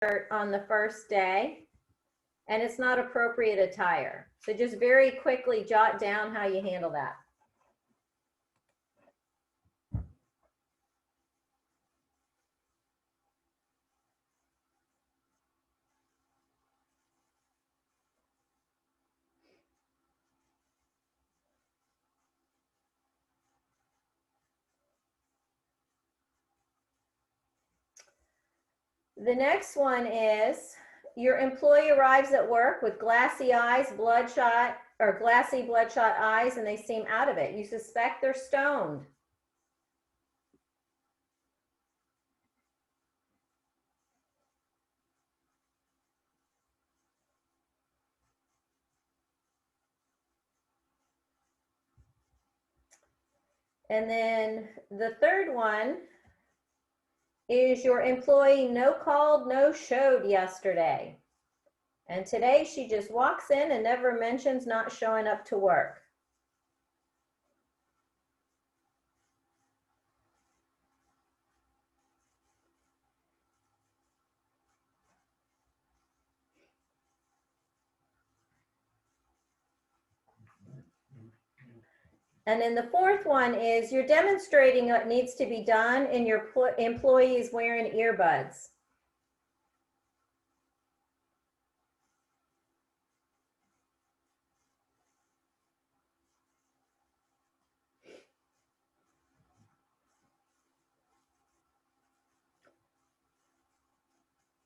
on the first day, and it's not appropriate attire. So just very quickly jot down how you handle that. The next one is your employee arrives at work with glassy eyes, bloodshot, or glassy bloodshot eyes, and they seem out of it. You suspect they're stoned. And then the third one is your employee no called, no showed yesterday. And today she just walks in and never mentions not showing up to work. And then the fourth one is you're demonstrating what needs to be done and your employees wearing earbuds.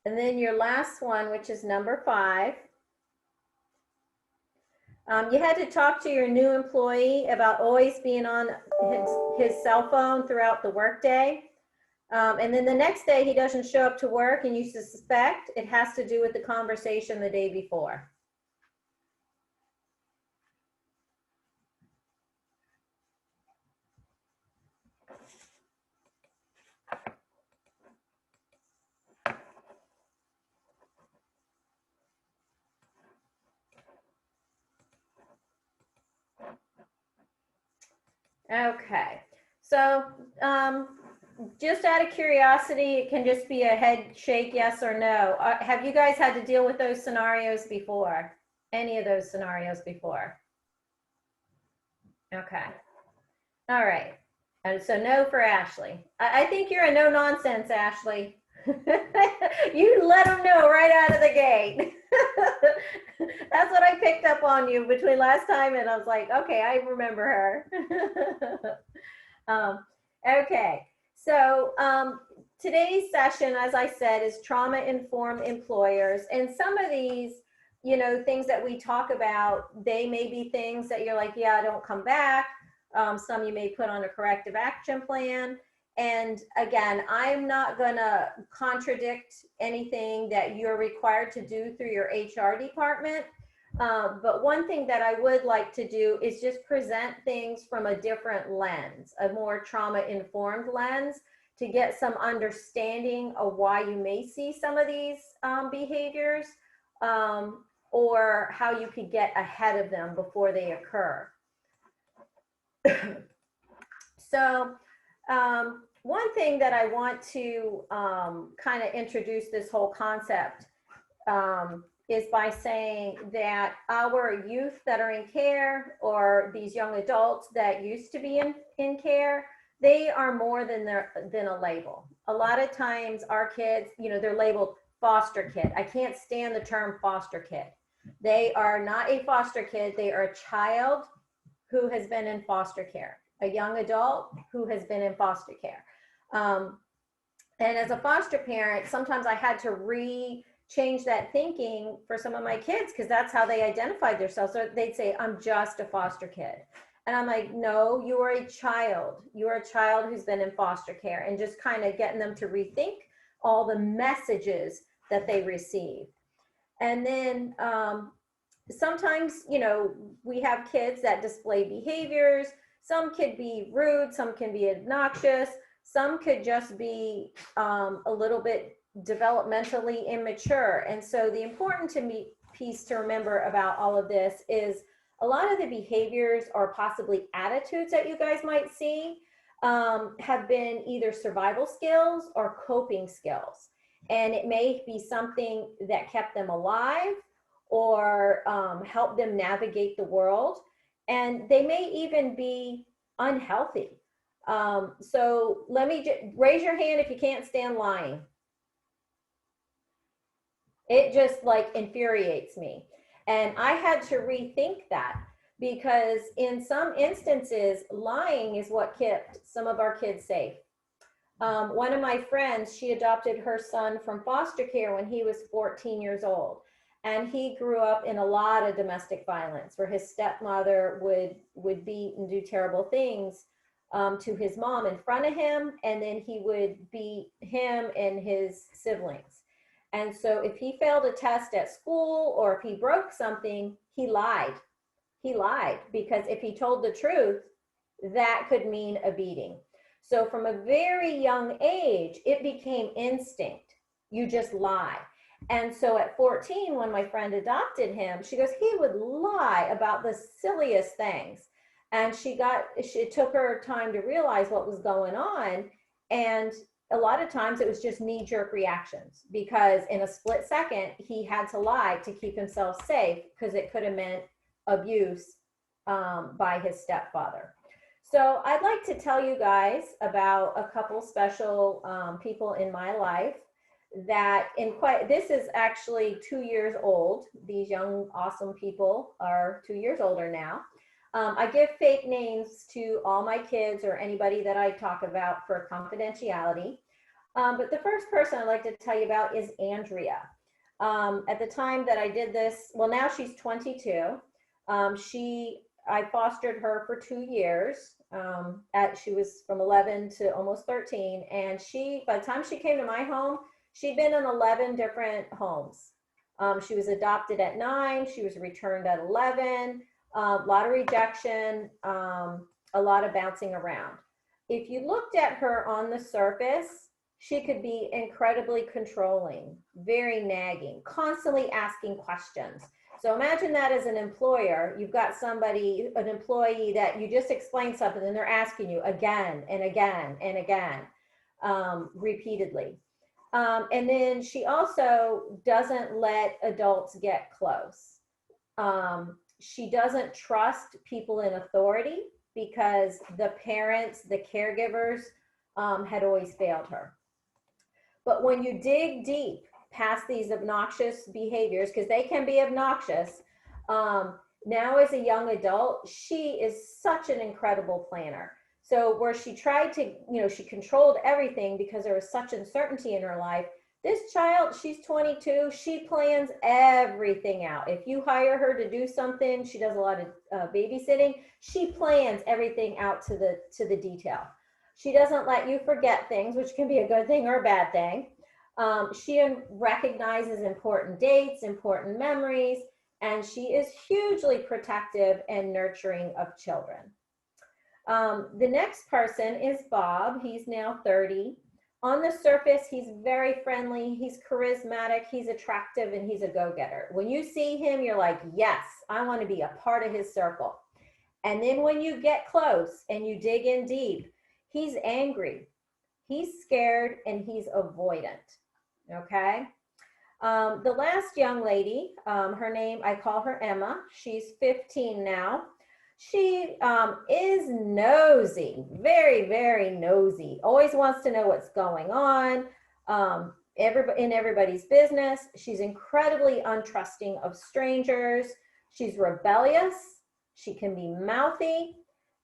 And then your last one, which is number 5. You had to talk to your new employee about always being on his cell phone throughout the workday. And then the next day he doesn't show up to work and you suspect it has to do with the conversation the day before. Okay, so just out of curiosity, it can just be a head shake, yes or no. Have you guys had to deal with those scenarios before? Any of those scenarios before? Okay, all right. And so no for Ashley. I think you're a no nonsense, Ashley. You let them know right out of the gate. That's what I picked up on you between last time and I was like, okay, I remember her. Okay, so today's session, as I said, is trauma-informed employers. And some of these, you know, things that we talk about, they may be things that you're like, yeah, don't come back. Some you may put on a corrective action plan. And again, I'm not gonna contradict anything that you're required to do through your HR department. But one thing that I would like to do is just present things from a different lens, a more trauma-informed lens, to get some understanding of why you may see some of these behaviors, or how you could get ahead of them before they occur. So one thing that I want to kind of introduce this whole concept is by saying that our youth that are in care, or these young adults that used to be in care, they are more than a label. A lot of times our kids, you know, they're labeled foster kid. I can't stand the term foster kid. They are not a foster kid. They are a child who has been in foster care, a young adult who has been in foster care. And as a foster parent, sometimes I had to change that thinking for some of my kids, because that's how they identified themselves. So they'd say, I'm just a foster kid. And I'm like, no, you are a child. You are a child who's been in foster care, and just kind of getting them to rethink all the messages that they receive. And then sometimes, you know, we have kids that display behaviors. Some could be rude, some can be obnoxious, some could just be a little bit developmentally immature. And so the important piece to remember about all of this is a lot of the behaviors or possibly attitudes that you guys might see have been either survival skills or coping skills. And it may be something that kept them alive or helped them navigate the world. And they may even be unhealthy. So let me just raise your hand if you can't stand lying. It just like infuriates me. And I had to rethink that, because in some instances, lying is what kept some of our kids safe. One of my friends, she adopted her son from foster care when he was 14 years old. And he grew up in a lot of domestic violence, where his stepmother would beat and do terrible things to his mom in front of him. And then he would beat him and his siblings. And so if he failed a test at school or if he broke something, he lied. He lied, because if he told the truth, that could mean a beating. So from a very young age, it became instinct. You just lie. And so at 14, when my friend adopted him, she goes, he would lie about the silliest things. And it took her time to realize what was going on. And a lot of times it was just knee-jerk reactions, because in a split second, he had to lie to keep himself safe, because it could have meant abuse by his stepfather. So I'd like to tell you guys about a couple special people in my life that this is actually 2 years old. These young, awesome people are 2 years older now. I give fake names to all my kids or anybody that I talk about for confidentiality. But the first person I'd like to tell you about is Andrea. At the time that I did this, well, now she's 22. I fostered her for 2 years. She was from 11 to almost 13. And by the time she came to my home, she'd been in 11 different homes. She was adopted at 9. She was returned at 11. A lot of rejection, a lot of bouncing around. If you looked at her on the surface, she could be incredibly controlling, very nagging, constantly asking questions. So imagine that as an employer. You've got an employee that you just explained something and they're asking you again and again and again, repeatedly. And then she also doesn't let adults get close. She doesn't trust people in authority, because the parents, the caregivers, had always failed her. But when you dig deep past these obnoxious behaviors, because they can be obnoxious, now as a young adult, she is such an incredible planner. So where she tried to, she controlled everything because there was such uncertainty in her life. This child, she's 22, she plans everything out. If you hire her to do something, she does a lot of babysitting, she plans everything out to the detail. She doesn't let you forget things, which can be a good thing or a bad thing. She recognizes important dates, important memories, and she is hugely protective and nurturing of children. The next person is Bob. He's now 30. On the surface, he's very friendly, he's charismatic, he's attractive, and he's a go-getter. When you see him, you're like, yes, I want to be a part of his circle. And then when you get close and you dig in deep, he's angry, he's scared, and he's avoidant, okay? The last young lady, her name, I call her Emma. She's 15 now. She is nosy, very, very nosy, always wants to know what's going on in everybody's business. She's incredibly untrusting of strangers. She's rebellious. She can be mouthy.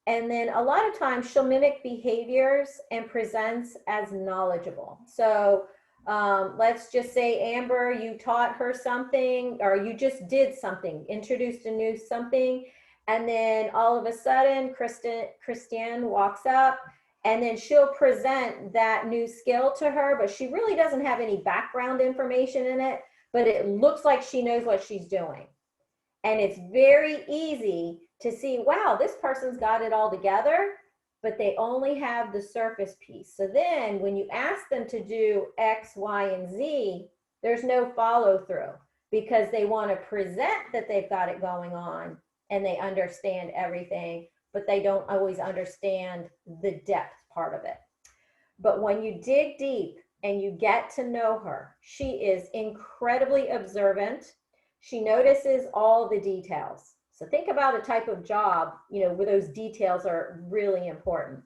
And then a lot of times she'll mimic behaviors and presents as knowledgeable. So let's just say, Amber, you taught her something, or you just did something, introduced a new something. And then all of a sudden, Christiane walks up, and then she'll present that new skill to her, but she really doesn't have any background information in it, but it looks like she knows what she's doing. And it's very easy to see, wow, this person's got it all together, but they only have the surface piece. So then when you ask them to do X, Y, and Z, there's no follow through, because they want to present that they've got it going on and they understand everything, but they don't always understand the depth part of it. But when you dig deep, and you get to know her, she is incredibly observant. She notices all the details. So think about a type of job, where those details are really important.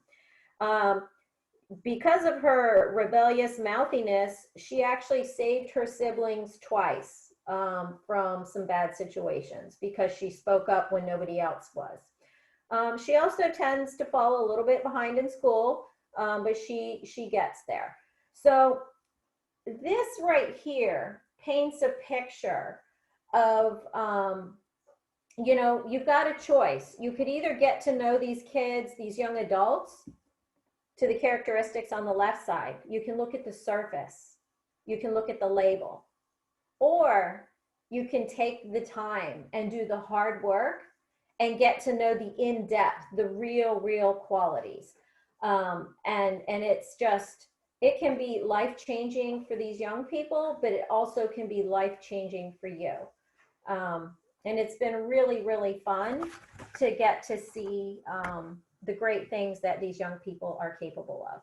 Because of her rebellious mouthiness, she actually saved her siblings twice from some bad situations because she spoke up when nobody else was. She also tends to fall a little bit behind in school, but she gets there. So this right here paints a picture of, you've got a choice. You could either get to know these kids, these young adults, to the characteristics on the left side. You can look at the surface. You can look at the label. Or you can take the time and do the hard work and get to know the in-depth, the real qualities. And it's just, it can be life-changing for these young people, but it also can be life-changing for you. And it's been really fun to get to see the great things that these young people are capable of.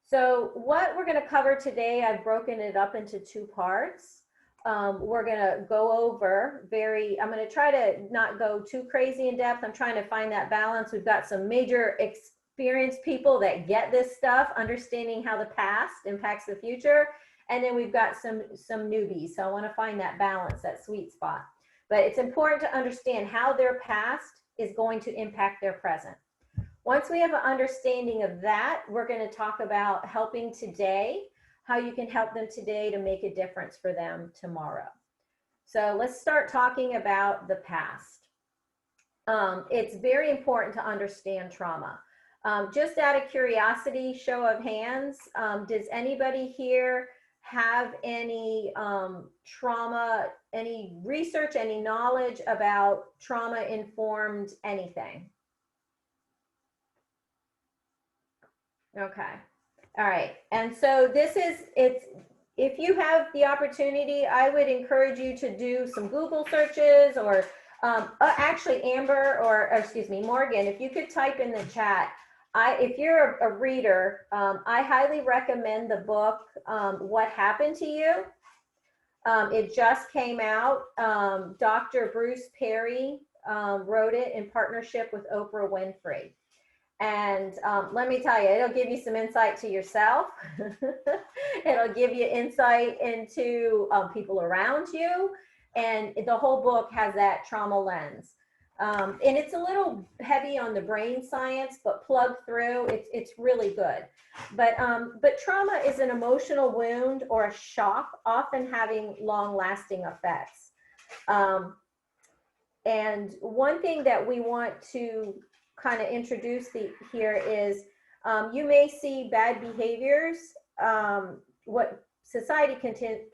So what we're going to cover today, I've broken it up into two parts. We're going to go over I'm going to try to not go too crazy in depth. I'm trying to find that balance. We've got some major experienced people that get this stuff, understanding how the past impacts the future. And then we've got some newbies. So I want to find that balance, that sweet spot. But it's important to understand how their past is going to impact their present. Once we have an understanding of that, we're going to talk about helping today, how you can help them today to make a difference for them tomorrow. So let's start talking about the past. It's very important to understand trauma. Just out of curiosity, show of hands, does anybody here have any trauma, any research, any knowledge about trauma-informed anything? Okay. All right. And so if you have the opportunity, I would encourage you to do some Google searches or actually Amber or excuse me, Morgan, if you could type in the chat, if you're a reader, I highly recommend the book, What Happened to You? It just came out. Dr. Bruce Perry wrote it in partnership with Oprah Winfrey. And let me tell you, it'll give you some insight to yourself. It'll give you insight into people around you. And the whole book has that trauma lens. And it's a little heavy on the brain science, but plug through, it's really good. But trauma is an emotional wound or a shock, often having long-lasting effects. And one thing that we want to kind of introduce here is you may see bad behaviors, what society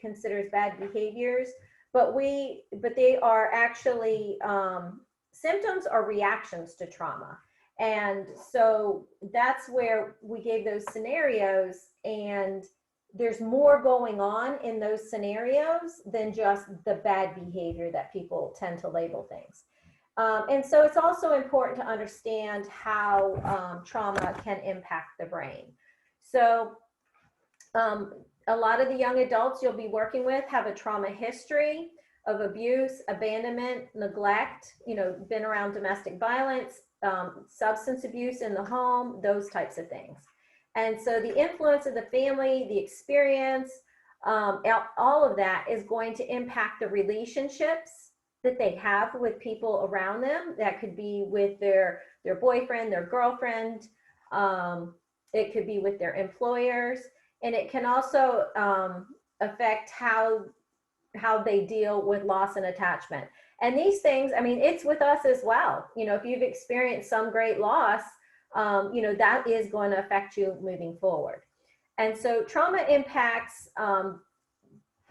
considers bad behaviors, but they are actually symptoms or reactions to trauma. And so that's where we gave those scenarios, and there's more going on in those scenarios than just the bad behavior that people tend to label things. And so it's also important to understand how trauma can impact the brain. So a lot of the young adults you'll be working with have a trauma history of abuse, abandonment, neglect, been around domestic violence, substance abuse in the home, those types of things. And so the influence of the family, the experience, all of that is going to impact the relationships that they have with people around them. That could be with their boyfriend, their girlfriend. It could be with their employers. And it can also affect how they deal with loss and attachment. And these things, it's with us as well. If you've experienced some great loss, that is going to affect you moving forward. And so trauma impacts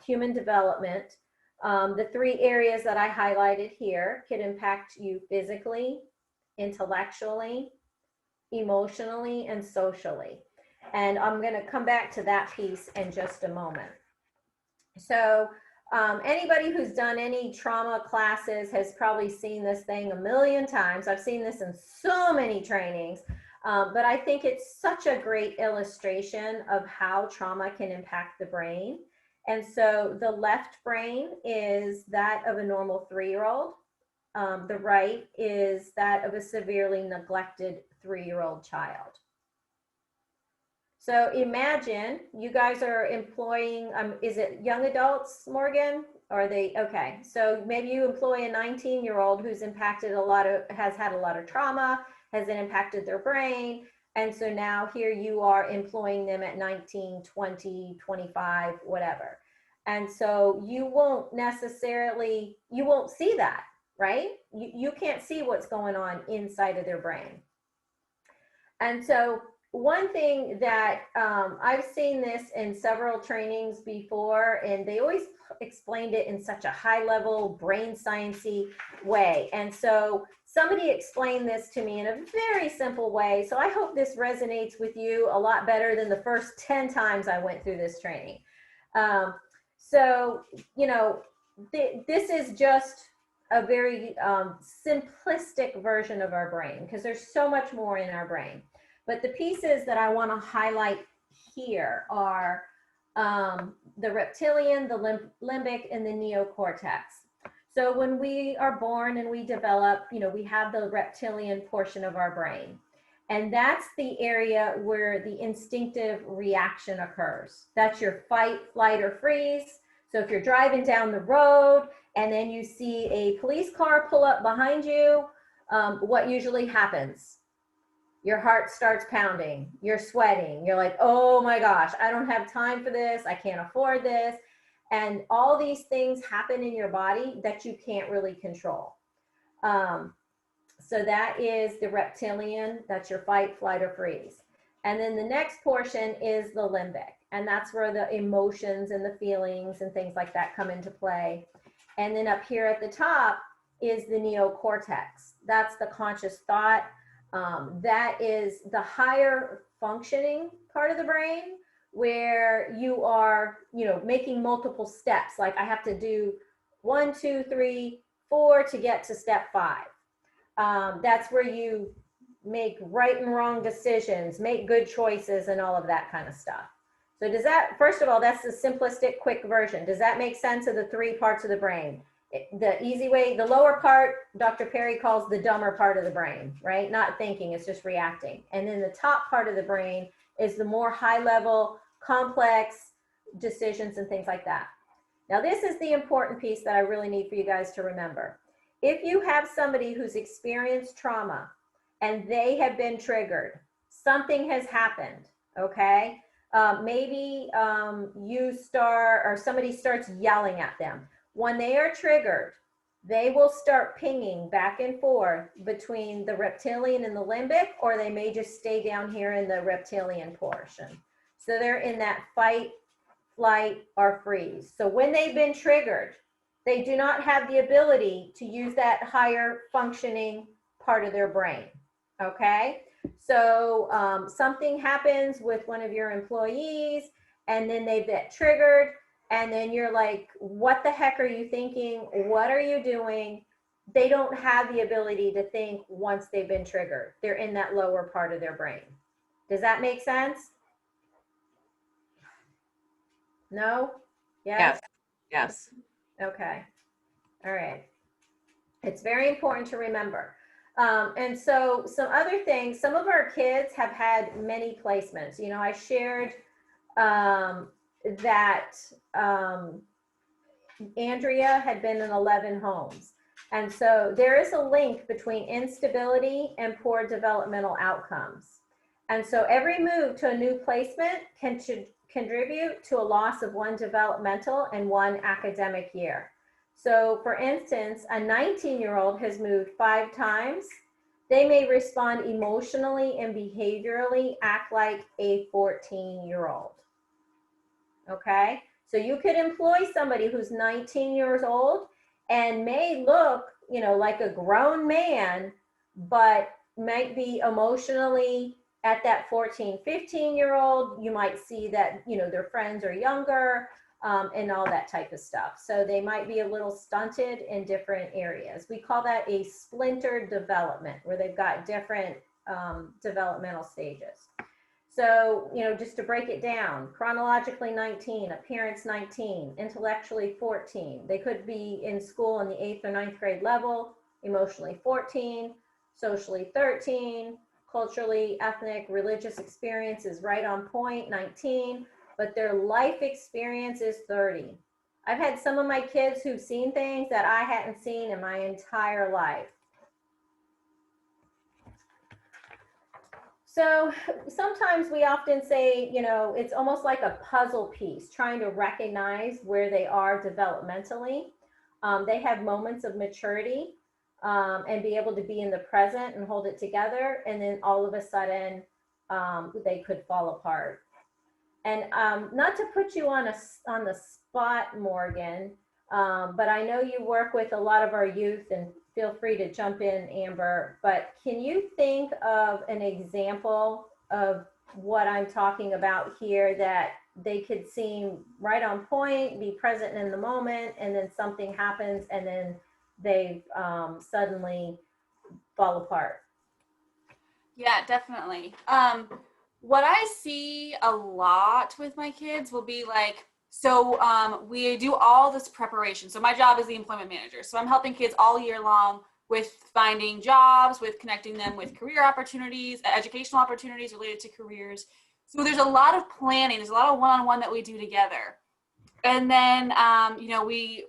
human development. The three areas that I highlighted here can impact you physically, intellectually, emotionally, and socially. And I'm going to come back to that piece in just a moment. So anybody who's done any trauma classes has probably seen this thing a million times. I've seen this in so many trainings. But I think it's such a great illustration of how trauma can impact the brain. And so the left brain is that of a normal 3-year-old. The right is that of a severely neglected 3-year-old child. So imagine you guys are employing, is it young adults, Morgan? Or are they, okay. So maybe you employ a 19-year-old who's impacted has had a lot of trauma, has impacted their brain. And so now here you are employing them at 19, 20, 25, whatever. And so you won't see that, right? You can't see what's going on inside of their brain. And so one thing that I've seen this in several trainings before, and they always explained it in such a high level brain sciencey way. And so somebody explained this to me in a very simple way. So I hope this resonates with you a lot better than the first 10 times I went through this training. So, you know, this is just a very simplistic version of our brain, because there's so much more in our brain. But the pieces that I want to highlight here are the reptilian, the limbic, and the neocortex. So when we are born and we develop, you know, we have the reptilian portion of our brain. And that's the area where the instinctive reaction occurs. That's your fight, flight, or freeze. So if you're driving down the road and then you see a police car pull up behind you, what usually happens? Your heart starts pounding, you're sweating, you're like, oh my gosh, I don't have time for this, I can't afford this. And all these things happen in your body that you can't really control. So that is the reptilian, that's your fight, flight, or freeze. And then the next portion is the limbic, and that's where the emotions and the feelings and things like that come into play. And then up here at the top is the neocortex. That's the conscious thought. That is the higher functioning part of the brain, where you are, you know, making multiple steps. Like I have to do 1, 2, 3, 4 to get to step 5. That's where you make right and wrong decisions, make good choices, and all of that kind of stuff. So does that, first of all, that's the simplistic, quick version. Does that make sense of the 3 parts of the brain? The easy way, the lower part, Dr. Perry calls the dumber part of the brain, right? Not thinking, it's just reacting. And then the top part of the brain is the more high level, complex decisions and things like that. Now, this is the important piece that I really need for you guys to remember. If you have somebody who's experienced trauma and they have been triggered, something has happened, okay? Maybe somebody starts yelling at them. When they are triggered, they will start pinging back and forth between the reptilian and the limbic, or they may just stay down here in the reptilian portion. So they're in that fight, flight, or freeze. So when they've been triggered, they do not have the ability to use that higher functioning part of their brain, okay? So something happens with one of your employees, and then they get triggered, and then you're like, what the heck are you thinking? What are you doing? They don't have the ability to think once they've been triggered. They're in that lower part of their brain. Does that make sense? No? Yes? Yes. Okay. All right. It's very important to remember. And so some other things, some of our kids have had many placements. You know, I shared that Andrea had been in 11 homes. And so there is a link between instability and poor developmental outcomes. And so every move to a new placement can contribute to a loss of 1 developmental and 1 academic year. So for instance, a 19-year-old has moved 5 times. They may respond emotionally and behaviorally, act like a 14-year-old. Okay, so you could employ somebody who's 19 years old and may look, you know, like a grown man, but might be emotionally at that 14, 15-year-old. You might see that, you know, their friends are younger and all that type of stuff. So they might be a little stunted in different areas. We call that a splintered development, where they've got different developmental stages. So, just to break it down, chronologically 19, appearance 19, intellectually 14. They could be in school in the 8th or 9th grade level, emotionally 14, socially 13, culturally, ethnic, religious experience is right on point, 19, but their life experience is 30. I've had some of my kids who've seen things that I hadn't seen in my entire life. So sometimes we often say, it's almost like a puzzle piece, trying to recognize where they are developmentally. They have moments of maturity and be able to be in the present and hold it together. And then all of a sudden, they could fall apart. And not to put you on the spot, Morgan, but I know you work with a lot of our youth, and feel free to jump in, Amber, but can you think of an example of what I'm talking about here that they could seem right on point, be present in the moment, and then something happens and then they suddenly fall apart? Yeah, definitely. What I see a lot with my kids will be like, so we do all this preparation. So my job is the employment manager. So I'm helping kids all year long with finding jobs, with connecting them with career opportunities, educational opportunities related to careers. So there's a lot of planning. There's a lot of one-on-one that we do together. And then,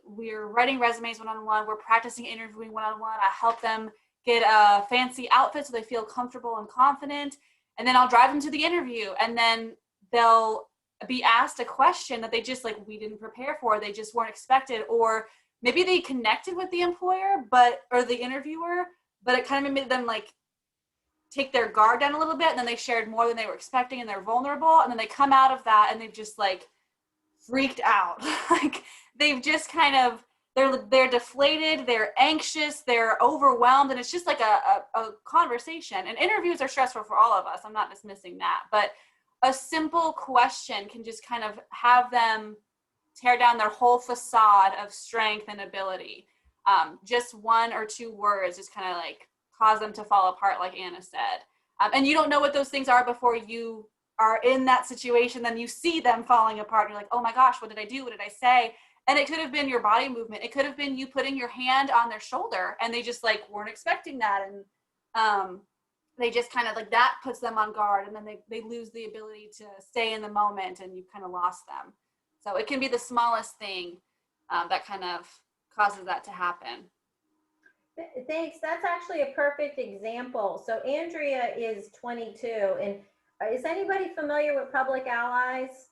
we're writing resumes one-on-one. We're practicing interviewing one-on-one. I help them get a fancy outfit so they feel comfortable and confident. And then I'll drive them to the interview, and then they'll be asked a question that they just we didn't prepare for. They just weren't expected, or maybe they connected with the employer, or the interviewer, but it kind of made them take their guard down a little bit. And then they shared more than they were expecting, and they're vulnerable. And then they come out of that and they've just freaked out. They've just kind of, they're deflated, they're anxious, they're overwhelmed, and it's just a conversation. And interviews are stressful for all of us. I'm not dismissing that, but a simple question can just kind of have them tear down their whole facade of strength and ability. Just one or two words just kind of cause them to fall apart, like Anna said. And you don't know what those things are before you are in that situation. Then you see them falling apart. You're like, oh my gosh, what did I do? What did I say? And it could have been your body movement. It could have been you putting your hand on their shoulder, and they just weren't expecting that. And they just kind of that puts them on guard, and then they lose the ability to stay in the moment, and you've kind of lost them. So it can be the smallest thing that kind of causes that to happen. Thanks. That's actually a perfect example. So Andrea is 22, and is anybody familiar with Public Allies?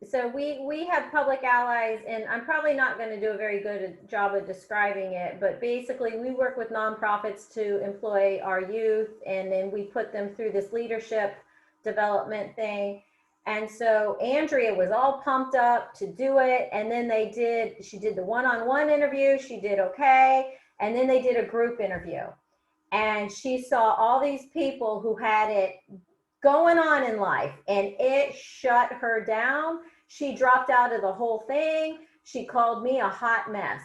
So we have Public Allies, and I'm probably not going to do a very good job of describing it, but basically we work with nonprofits to employ our youth, and then we put them through this leadership development thing. And so Andrea was all pumped up to do it, and then she did the one-on-one interview, she did okay, and then they did a group interview. And she saw all these people who had it going on in life, and it shut her down. She dropped out of the whole thing. She called me a hot mess.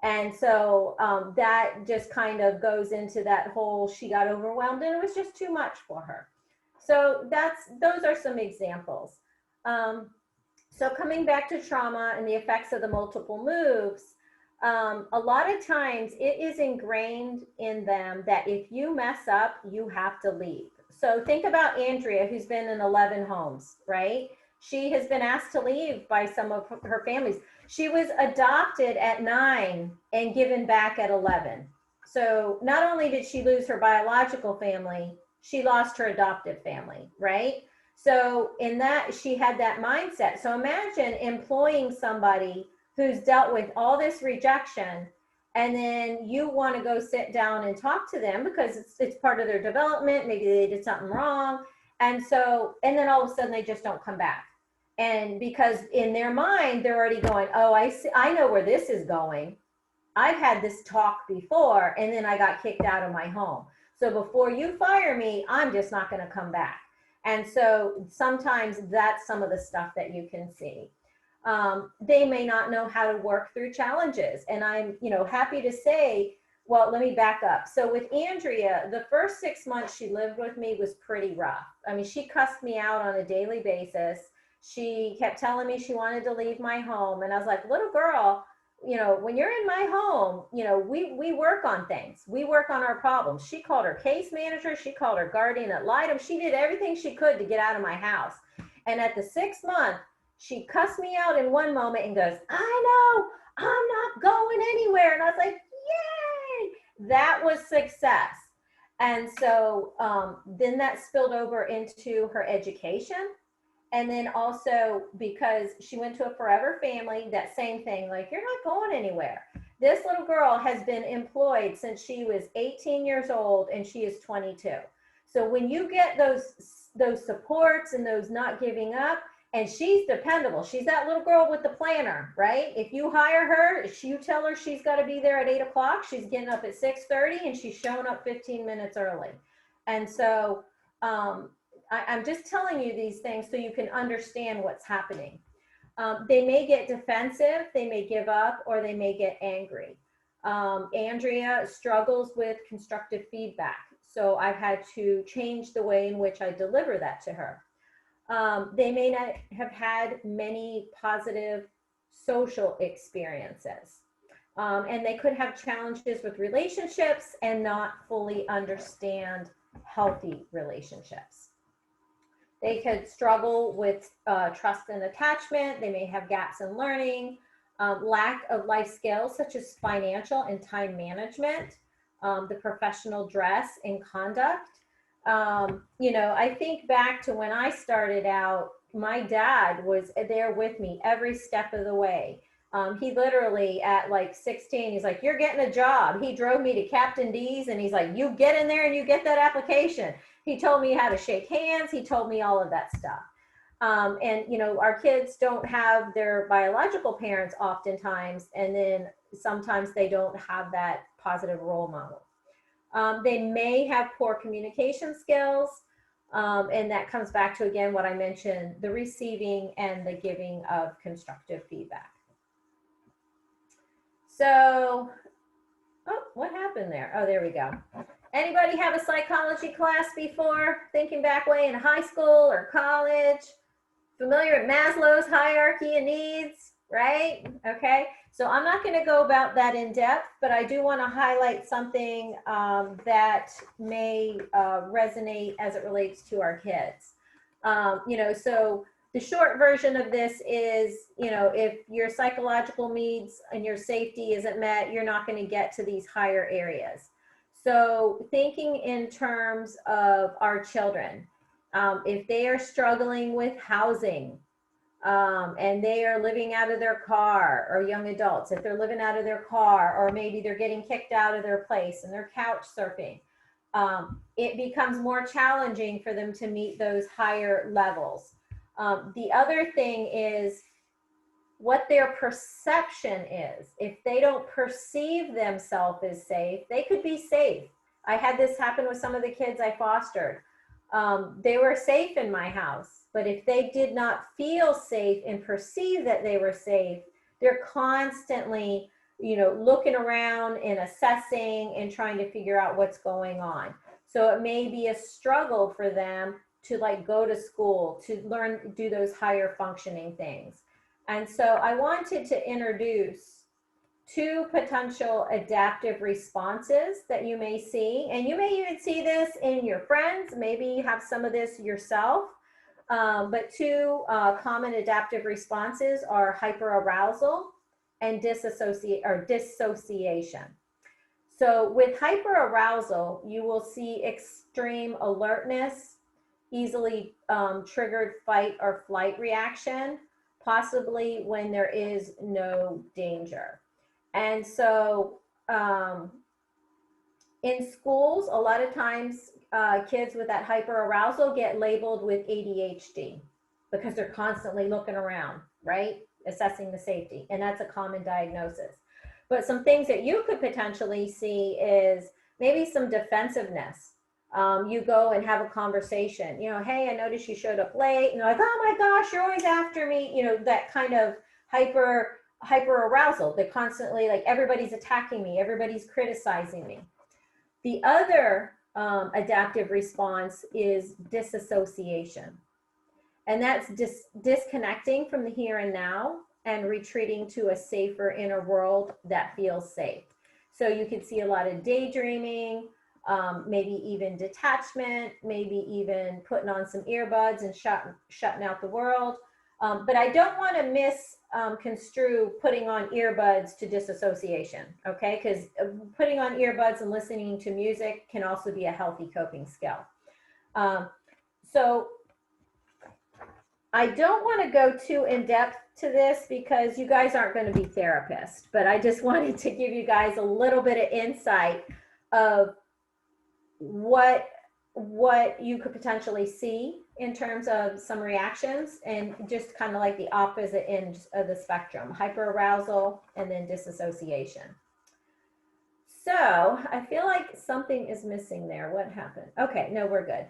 And so that just kind of goes into that whole, she got overwhelmed, and it was just too much for her. So those are some examples. So coming back to trauma and the effects of the multiple moves, a lot of times it is ingrained in them that if you mess up, you have to leave. So think about Andrea, who's been in 11 homes, right? She has been asked to leave by some of her families. She was adopted at 9 and given back at 11. So not only did she lose her biological family, she lost her adoptive family, right? So in that, she had that mindset. So imagine employing somebody who's dealt with all this rejection, and then you want to go sit down and talk to them because it's part of their development. Maybe they did something wrong. And then all of a sudden they just don't come back. And because in their mind, they're already going, oh, I know where this is going. I've had this talk before, and then I got kicked out of my home. So before you fire me, I'm just not going to come back. And so sometimes that's some of the stuff that you can see. They may not know how to work through challenges. And I'm, happy to say well, let me back up. So with Andrea, the first 6 months she lived with me was pretty rough. I mean, she cussed me out on a daily basis. She kept telling me she wanted to leave my home. And I was like, little girl, you know, when you're in my home, you know, we work on things. We work on our problems. She called her case manager. She called her guardian ad litem. She did everything she could to get out of my house. And at the 6th month, she cussed me out in one moment and goes, I know, I'm not going anywhere. And I was like, yay, that was success. And so then that spilled over into her education. And then also because she went to a forever family, that same thing, like, you're not going anywhere. This little girl has been employed since she was 18 years old and she is 22. So when you get those supports and those not giving up, and she's dependable. She's that little girl with the planner, right? If you hire her, you tell her she's got to be there at 8 o'clock, she's getting up at 6:30 and she's showing up 15 minutes early. And so I'm just telling you these things so you can understand what's happening. They may get defensive, they may give up, or they may get angry. Andrea struggles with constructive feedback. So I've had to change the way in which I deliver that to her. They may not have had many positive social experiences. And they could have challenges with relationships and not fully understand healthy relationships. They could struggle with trust and attachment. They may have gaps in learning, lack of life skills such as financial and time management, the professional dress and conduct. You know, I think back to when I started out, my dad was there with me every step of the way. He literally at like 16, he's like, you're getting a job. He drove me to Captain D's and he's like, you get in there and you get that application. He told me how to shake hands. He told me all of that stuff. And, you know, our kids don't have their biological parents oftentimes, and then sometimes they don't have that positive role model. They may have poor communication skills, and that comes back to, again, what I mentioned, the receiving and the giving of constructive feedback. So, oh, what happened there? Oh, there we go. Anybody have a psychology class before? Thinking back way in high school or college? Familiar with Maslow's hierarchy of needs, right? Okay, so I'm not going to go about that in depth, but I do want to highlight something that may resonate as it relates to our kids. You know, so the short version of this is, you know, if your psychological needs and your safety isn't met, you're not going to get to these higher areas. So thinking in terms of our children, if they are struggling with housing and they are living out of their car, or young adults, if they're living out of their car, or maybe they're getting kicked out of their place and they're couch surfing, it becomes more challenging for them to meet those higher levels. The other thing is what their perception is. If they don't perceive themselves as safe, they could be safe. I had this happen with some of the kids I fostered. They were safe in my house, but if they did not feel safe and perceive that they were safe, they're constantly, you know, looking around and assessing and trying to figure out what's going on. So it may be a struggle for them to like go to school, to learn, do those higher functioning things. And so I wanted to introduce 2 potential adaptive responses that you may see. And you may even see this in your friends. Maybe you have some of this yourself. But 2 common adaptive responses are hyperarousal and dissociation. So with hyperarousal, you will see extreme alertness, easily triggered fight or flight reaction, possibly when there is no danger. And so in schools, a lot of times kids with that hyperarousal get labeled with ADHD because they're constantly looking around, right? Assessing the safety. And that's a common diagnosis. But some things that you could potentially see is maybe some defensiveness. You go and have a conversation, you know, hey, I noticed you showed up late. And you're like, oh my gosh, you're always after me. You know, that kind of hyper hyperarousal. They're constantly like, everybody's attacking me, everybody's criticizing me. The other adaptive response is disassociation. And that's disconnecting from the here and now and retreating to a safer inner world that feels safe. So you could see a lot of daydreaming, maybe even detachment, maybe even putting on some earbuds and shutting out the world. But I don't want to misconstrue putting on earbuds to disassociation, okay? Because putting on earbuds and listening to music can also be a healthy coping skill. So I don't want to go too in depth to this because you guys aren't going to be therapists, but I just wanted to give you guys a little bit of insight of what you could potentially see in terms of some reactions, and just kind of like the opposite ends of the spectrum, hyperarousal and then disassociation. So I feel like something is missing there. What happened? Okay, no, we're good.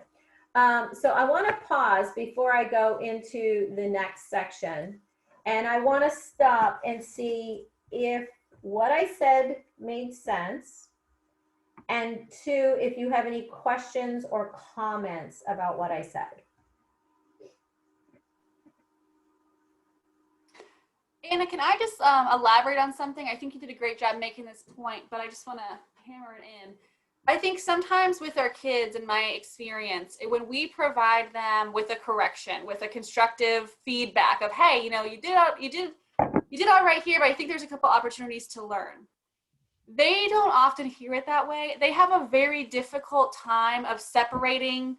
So I want to pause before I go into the next section, and I want to stop and see if what I said made sense, and two, if you have any questions or comments about what I said. Anna, can I just elaborate on something? I think you did a great job making this point, but I just want to hammer it in. I think sometimes with our kids, in my experience, when we provide them with a correction, with a constructive feedback of, hey, you know, you did all right here, but I think there's a couple opportunities to learn. They don't often hear it that way. They have a very difficult time of separating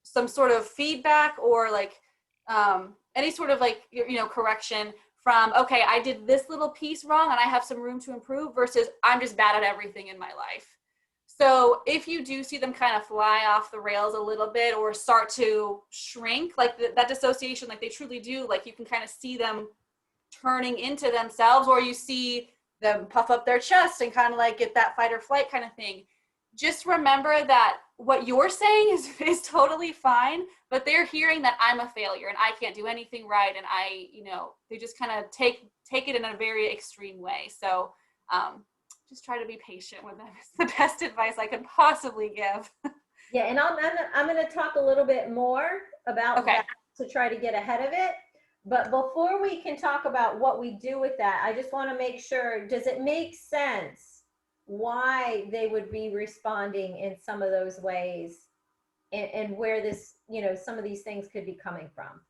some sort of feedback or like any sort of like, you know, correction from, okay, I did this little piece wrong and I have some room to improve, versus I'm just bad at everything in my life. So if you do see them kind of fly off the rails a little bit or start to shrink, like that dissociation, like they truly do, like you can kind of see them turning into themselves, or you see them puff up their chest and kind of like get that fight or flight kind of thing. Just remember that what you're saying is totally fine, but they're hearing that I'm a failure and I can't do anything right. And I, you know, they just kind of take it in a very extreme way. So, just try to be patient with them. It's the best advice I could possibly give. Yeah, and I'm going to talk a little bit more about that to try to get ahead of it. But before we can talk about what we do with that, I just want to make sure, does it make sense why they would be responding in some of those ways, and where this, you know, some of these things could be coming from?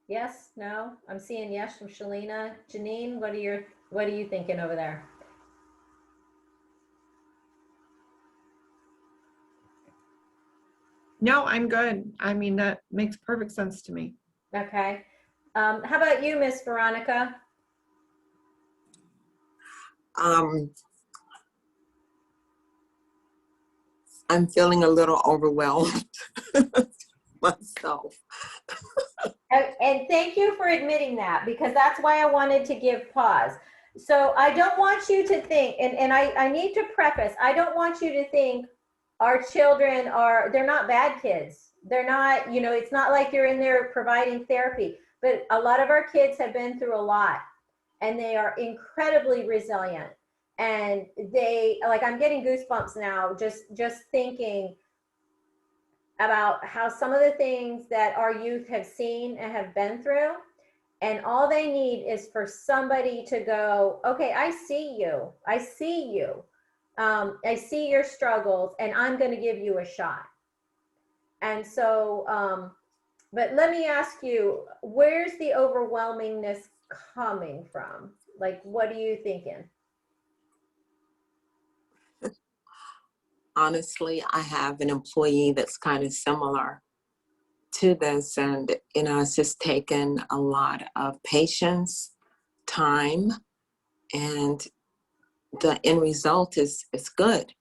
Yes, no, I'm seeing yes from Shalina. Janine, what are you thinking over there? No, I'm good. I mean, that makes perfect sense to me. Okay. How about you, Miss Veronica? I'm feeling a little overwhelmed myself. And thank you for admitting that, because that's why I wanted to give pause. So I don't want you to think, and I need to preface, I don't want you to think our children they're not bad kids. They're not, you know, it's not like you're in there providing therapy, but a lot of our kids have been through a lot and they are incredibly resilient. And they, like, I'm getting goosebumps now just thinking about how some of the things that our youth have seen and have been through, and all they need is for somebody to go, okay, I see you, I see your struggles, and I'm going to give you a shot. And so, but let me ask you, where's the overwhelmingness coming from? Like, what are you thinking? Honestly, I have an employee that's kind of similar to this, and you know, it's just taken a lot of patience, time, and the end result is good.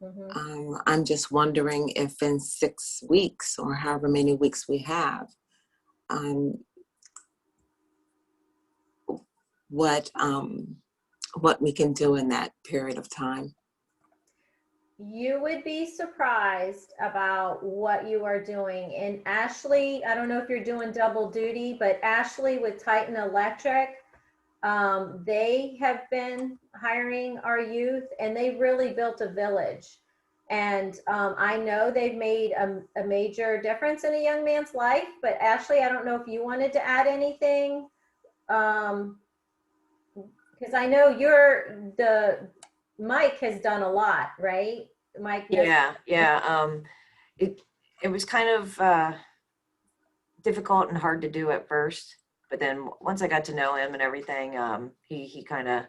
Mm-hmm. I'm just wondering if in 6 weeks or however many weeks we have, what we can do in that period of time. you would be surprised about what you are doing. And Ashley, I don't know if you're doing double duty, but Ashley with Titan Electric, they have been hiring our youth, and they really built a village. And I know they've made a major difference in a young man's life. But Ashley, I don't know if you wanted to add anything, because I know Mike has done a lot, right? Mike. Yeah. It was kind of difficult and hard to do at first, but then once I got to know him and everything, he kind of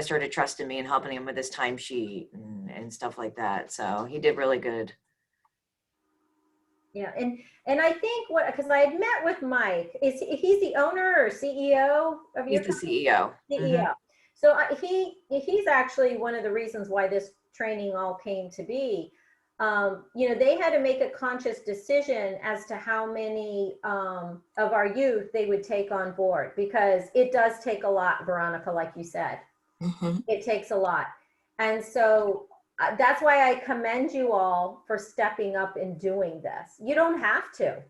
started trusting me and helping him with his timesheet and stuff like that. So he did really good. Yeah, and I think because I had met with Mike, he's the owner or CEO of your He's the CEO. CEO. So he's actually one of the reasons why this training all came to be. They had to make a conscious decision as to how many of our youth they would take on board, because it does take a lot, Veronica, like you said. It takes a lot. And so that's why I commend you all for stepping up and doing this. You don't have to.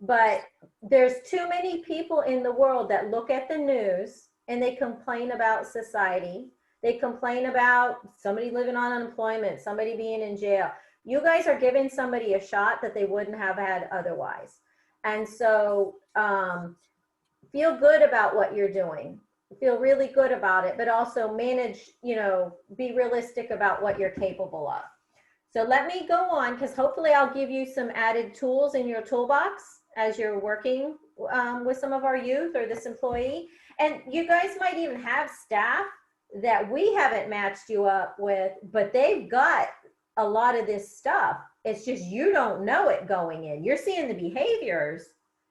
But there's too many people in the world that look at the news and they complain about society. They complain about somebody living on unemployment, somebody being in jail. You guys are giving somebody a shot that they wouldn't have had otherwise. And so feel good about what you're doing. Feel really good about it, but also manage, be realistic about what you're capable of. So let me go on, because hopefully I'll give you some added tools in your toolbox as you're working with some of our youth or this employee. And you guys might even have staff that we haven't matched you up with, but they've got a lot of this stuff. It's just you don't know it going in. You're seeing the behaviors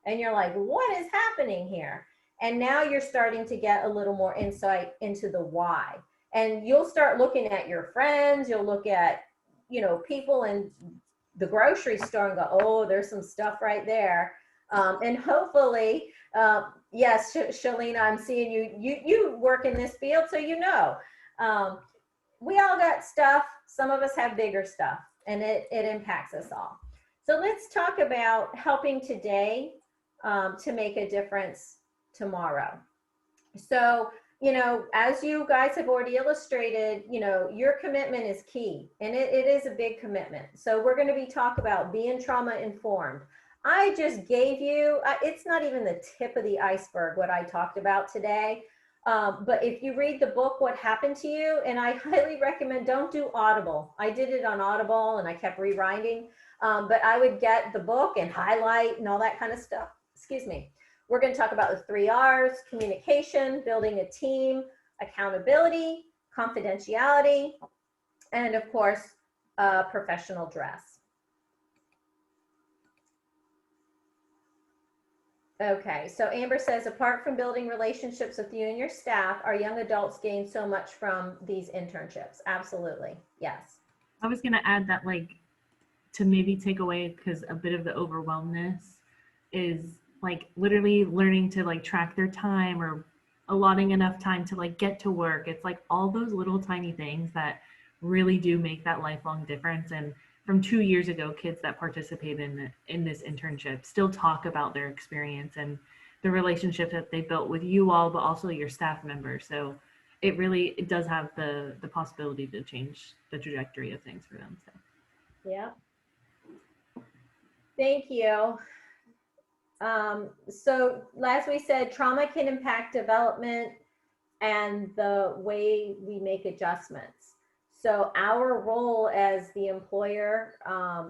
and you're like, what is happening here? And now you're starting to get a little more insight into the why. And you'll start looking at your friends, you'll look at, people in the grocery store and go, oh, there's some stuff right there. And hopefully, yes, Shalina, I'm seeing you work in this field, so we all got stuff. Some of us have bigger stuff, and it impacts us all. So let's talk about helping today to make a difference tomorrow. So, as you guys have already illustrated, your commitment is key, and it is a big commitment. So we're going to be talking about being trauma informed. I just gave you, it's not even the tip of the iceberg what I talked about today. But if you read the book, What Happened to You, and I highly recommend, don't do Audible. I did it on Audible and I kept rewinding, but I would get the book and highlight and all that kind of stuff. Excuse me. We're going to talk about the 3 R's: communication, building a team, accountability, confidentiality, and of course, professional dress. Okay, so Amber says, apart from building relationships with you and your staff, our young adults gain so much from these internships. Absolutely, yes. I was going to add that, to maybe take away, because a bit of the overwhelmness is literally learning to track their time or allotting enough time to get to work. It's all those little tiny things that really do make that lifelong difference. And from 2 years ago, kids that participate in this internship still talk about their experience and the relationship that they built with you all, but also your staff members. So it does have the possibility to change the trajectory of things for them. So yeah, thank you. So as we said, trauma can impact development and the way we make adjustments. So our role as the employer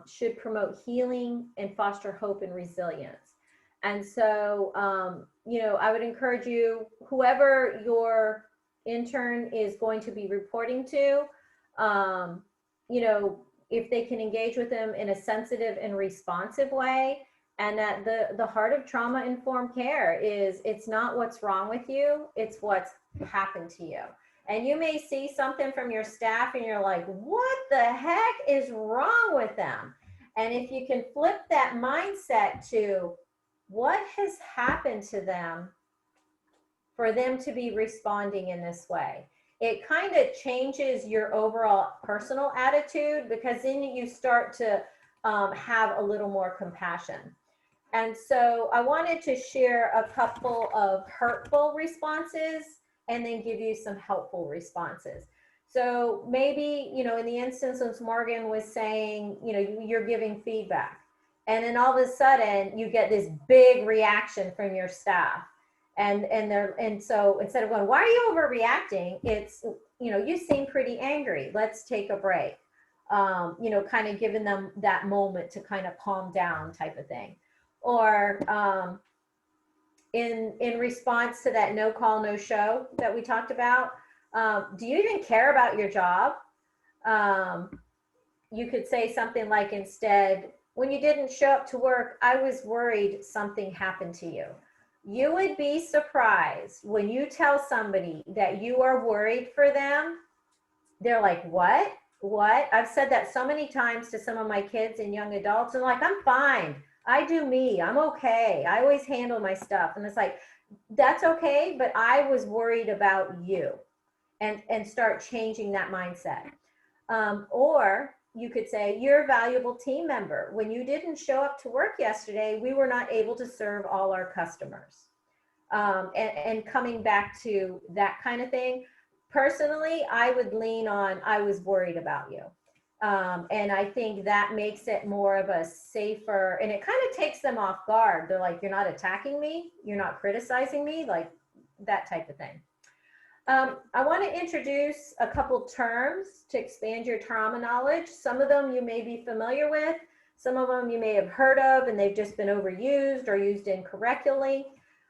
should promote healing and foster hope and resilience. And so, I would encourage you, whoever your intern is going to be reporting to, if they can engage with them in a sensitive and responsive way. And that the heart of trauma-informed care is, it's not what's wrong with you, it's what's happened to you. And you may see something from your staff and you're like, what the heck is wrong with them? And if you can flip that mindset to what has happened to them for them to be responding in this way. it kind of changes your overall personal attitude, because then you start to have a little more compassion. And so I wanted to share a couple of hurtful responses and then give you some helpful responses. So maybe, you know, in the instance of Morgan was saying, you know, you're giving feedback, and then all of a sudden you get this big reaction from your staff. And so instead of going, why are you overreacting? It's, you know, you seem pretty angry. Let's take a break. You know, kind of giving them that moment to kind of calm down type of thing. Or in response to that no call, no show that we talked about, do you even care about your job? You could say something like, instead, when you didn't show up to work, I was worried something happened to you. You would be surprised when you tell somebody that you are worried for them. They're like, what? I've said that so many times to some of my kids and young adults, and like, I'm fine. I do me. I'm okay. I always handle my stuff. And it's like, that's okay, but I was worried about you. And start changing that mindset. Or you could say, you're a valuable team member. When you didn't show up to work yesterday, we were not able to serve all our customers. And coming back to that kind of thing, personally, I would lean on, I was worried about you. And I think that makes it more of a safer, and it kind of takes them off guard. They're like, you're not attacking me, you're not criticizing me, like that type of thing. I want to introduce a couple terms to expand your trauma knowledge. Some of them you may be familiar with, some of them you may have heard of and they've just been overused or used incorrectly.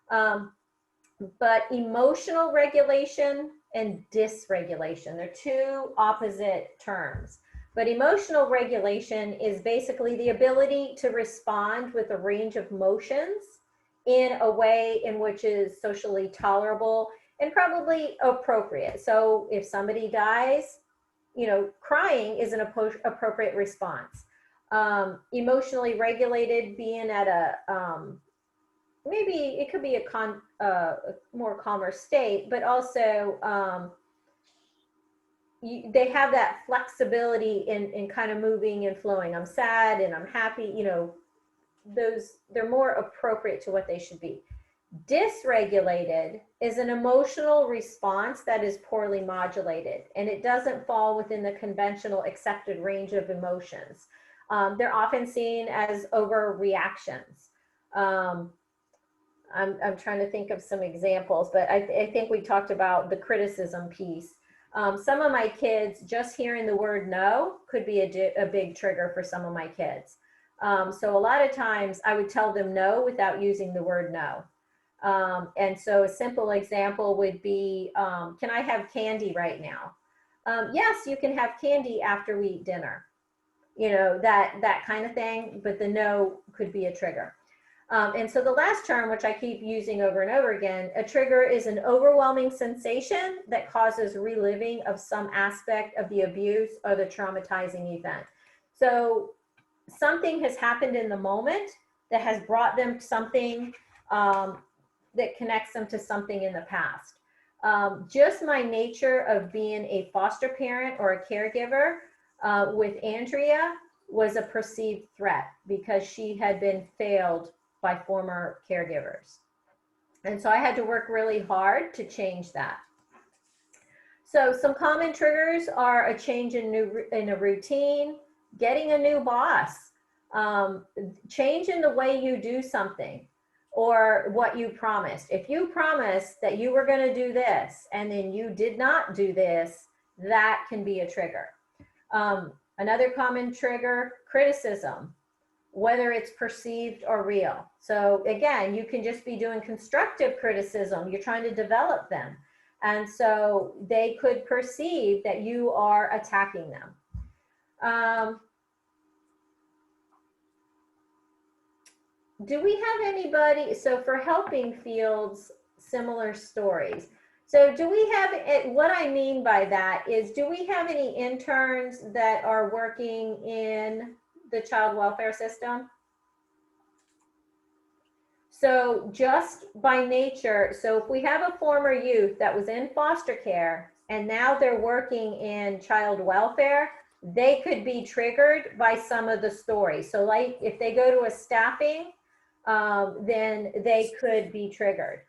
But emotional regulation and dysregulation, they're two opposite terms. But emotional regulation is basically the ability to respond with a range of motions in a way in which is socially tolerable and probably appropriate. So if somebody dies, you know, crying is an appropriate response. Emotionally regulated, being at a, maybe it could be a more calmer state, but also they have that flexibility in kind of moving and flowing. I'm sad and I'm happy, you know, they're more appropriate to what they should be. Dysregulated is an emotional response that is poorly modulated, and it doesn't fall within the conventional accepted range of emotions. They're often seen as overreactions. I'm trying to think of some examples, but I think we talked about the criticism piece. Some of my kids, just hearing the word no could be a big trigger for some of my kids. So a lot of times I would tell them no without using the word no. And so a simple example would be, can I have candy right now? Yes, you can have candy after we eat dinner. You know, that kind of thing, but the no could be a trigger. And so the last term, which I keep using over and over again, a trigger is an overwhelming sensation that causes reliving of some aspect of the abuse or the traumatizing event. So something has happened in the moment that has brought them something that connects them to something in the past. Just my nature of being a foster parent or a caregiver with Andrea was a perceived threat because she had been failed by former caregivers. And so I had to work really hard to change that. So some common triggers are a change in a routine, getting a new boss, change in the way you do something, or what you promised. If you promised that you were going to do this and then you did not do this, that can be a trigger. Another common trigger, criticism, whether it's perceived or real. So again, you can just be doing constructive criticism. You're trying to develop them. And so they could perceive that you are attacking them. Do we have anybody, so for helping fields, similar stories. So do we have, what I mean by that is, do we have any interns that are working in the child welfare system? So just by nature, so if we have a former youth that was in foster care and now they're working in child welfare, they could be triggered by some of the stories. So like if they go to a staffing, then they could be triggered.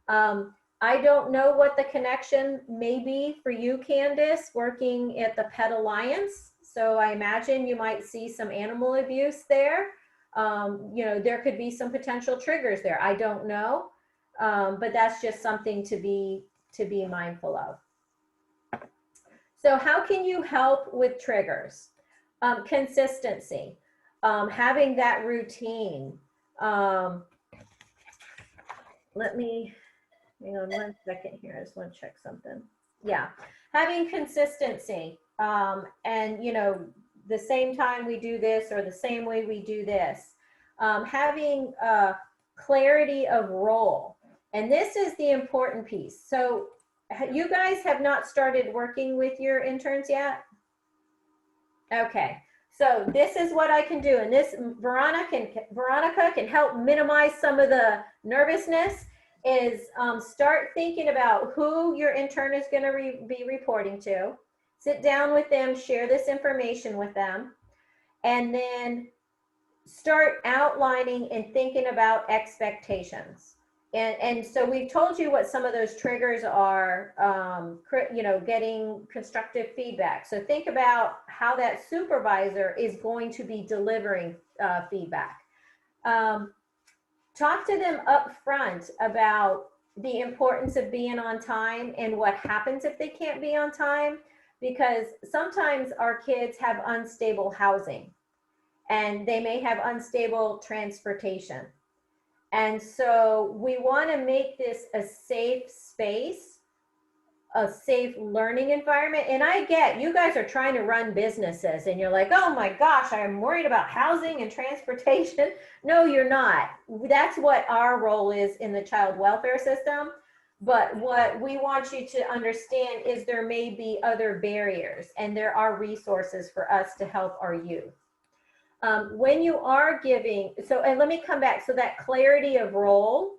I don't know what the connection may be for you, Candace, working at the Pet Alliance. So I imagine you might see some animal abuse there. There could be some potential triggers there. I don't know, but that's just something to be mindful of. So how can you help with triggers? Consistency, having that routine. Let me, hang on 1 second here. I just want to check something. Yeah, having consistency, and the same time we do this or the same way we do this, having clarity of role. And this is the important piece. So you guys have not started working with your interns yet? Okay, so this is what I can do. And this, Veronica can help minimize some of the nervousness, is start thinking about who your intern is going to be reporting to. Sit down with them, share this information with them, and then start outlining and thinking about expectations. And so we've told you what some of those triggers are, getting constructive feedback. So think about how that supervisor is going to be delivering feedback. Talk to them up front about the importance of being on time and what happens if they can't be on time, because sometimes our kids have unstable housing and they may have unstable transportation. And so we want to make this a safe space, a safe learning environment. And I get, you guys are trying to run businesses and you're like, oh my gosh, I'm worried about housing and transportation. No, you're not. That's what our role is in the child welfare system. But what we want you to understand is there may be other barriers, and there are resources for us to help our youth. When you are giving, and let me come back. So that clarity of role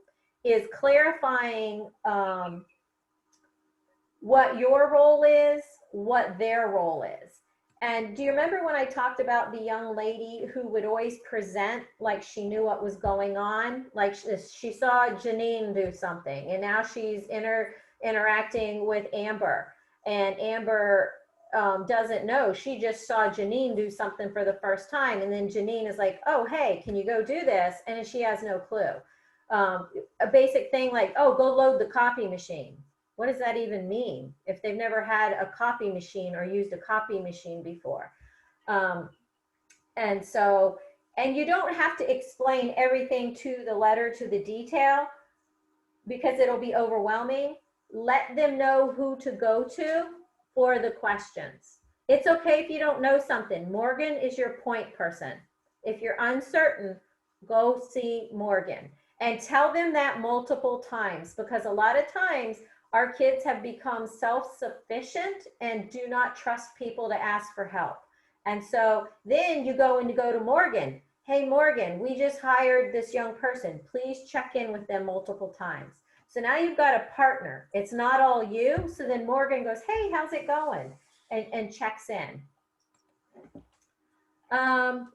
is clarifying what your role is, what their role is. And do you remember when I talked about the young lady who would always present like she knew what was going on? Like she saw Janine do something, and now she's interacting with Amber, and Amber doesn't know. She just saw Janine do something for the first time, and then Janine is like, oh, hey, can you go do this? And she has no clue. A basic thing like, oh, go load the copy machine. What does that even mean if they've never had a copy machine or used a copy machine before? And you don't have to explain everything to the letter, to the detail, because it'll be overwhelming. Let them know who to go to for the questions. It's okay if you don't know something. Morgan is your point person. If you're uncertain, go see Morgan and tell them that multiple times, because a lot of times our kids have become self-sufficient and do not trust people to ask for help. And so then you go to Morgan. Hey, Morgan, we just hired this young person. Please check in with them multiple times. So now you've got a partner. It's not all you. So then Morgan goes, hey, how's it going? And checks in.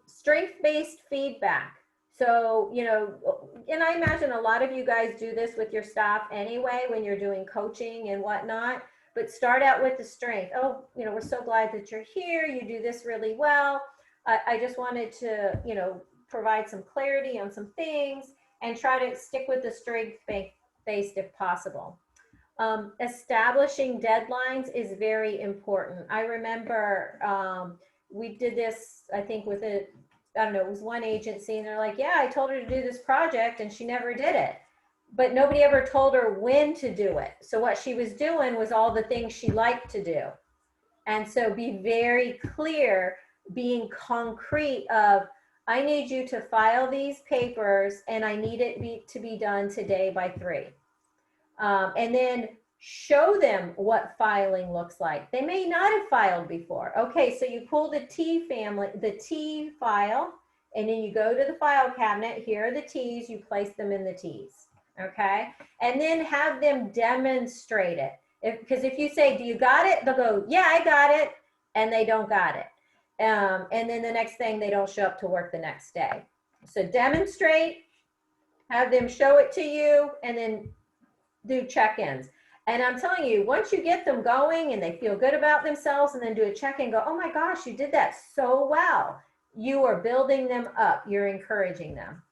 Strength-based feedback. So, and I imagine a lot of you guys do this with your staff anyway, when you're doing coaching and whatnot, but start out with the strength. Oh, we're so glad that you're here. You do this really well. I just wanted to, provide some clarity on some things and try to stick with the strength-based if possible. Establishing deadlines is very important. I remember we did this, I think with it was one agency, and they're like, yeah, I told her to do this project and she never did it. But nobody ever told her when to do it. So what she was doing was all the things she liked to do. And so be very clear, being concrete of, I need you to file these papers and I need it to be done today by 3. And then show them what filing looks like. They may not have filed before. Okay, so you pull the T file, and then you go to the file cabinet. Here are the T's, you place them in the T's. Okay, and then have them demonstrate it. Because if you say, do you got it? They'll go, yeah, I got it. And they don't got it. And then the next thing, they don't show up to work the next day. So demonstrate, have them show it to you, and then do check-ins. And I'm telling you, once you get them going and they feel good about themselves, and then do a check-in, go, oh my gosh, you did that so well. You are building them up. You're encouraging them.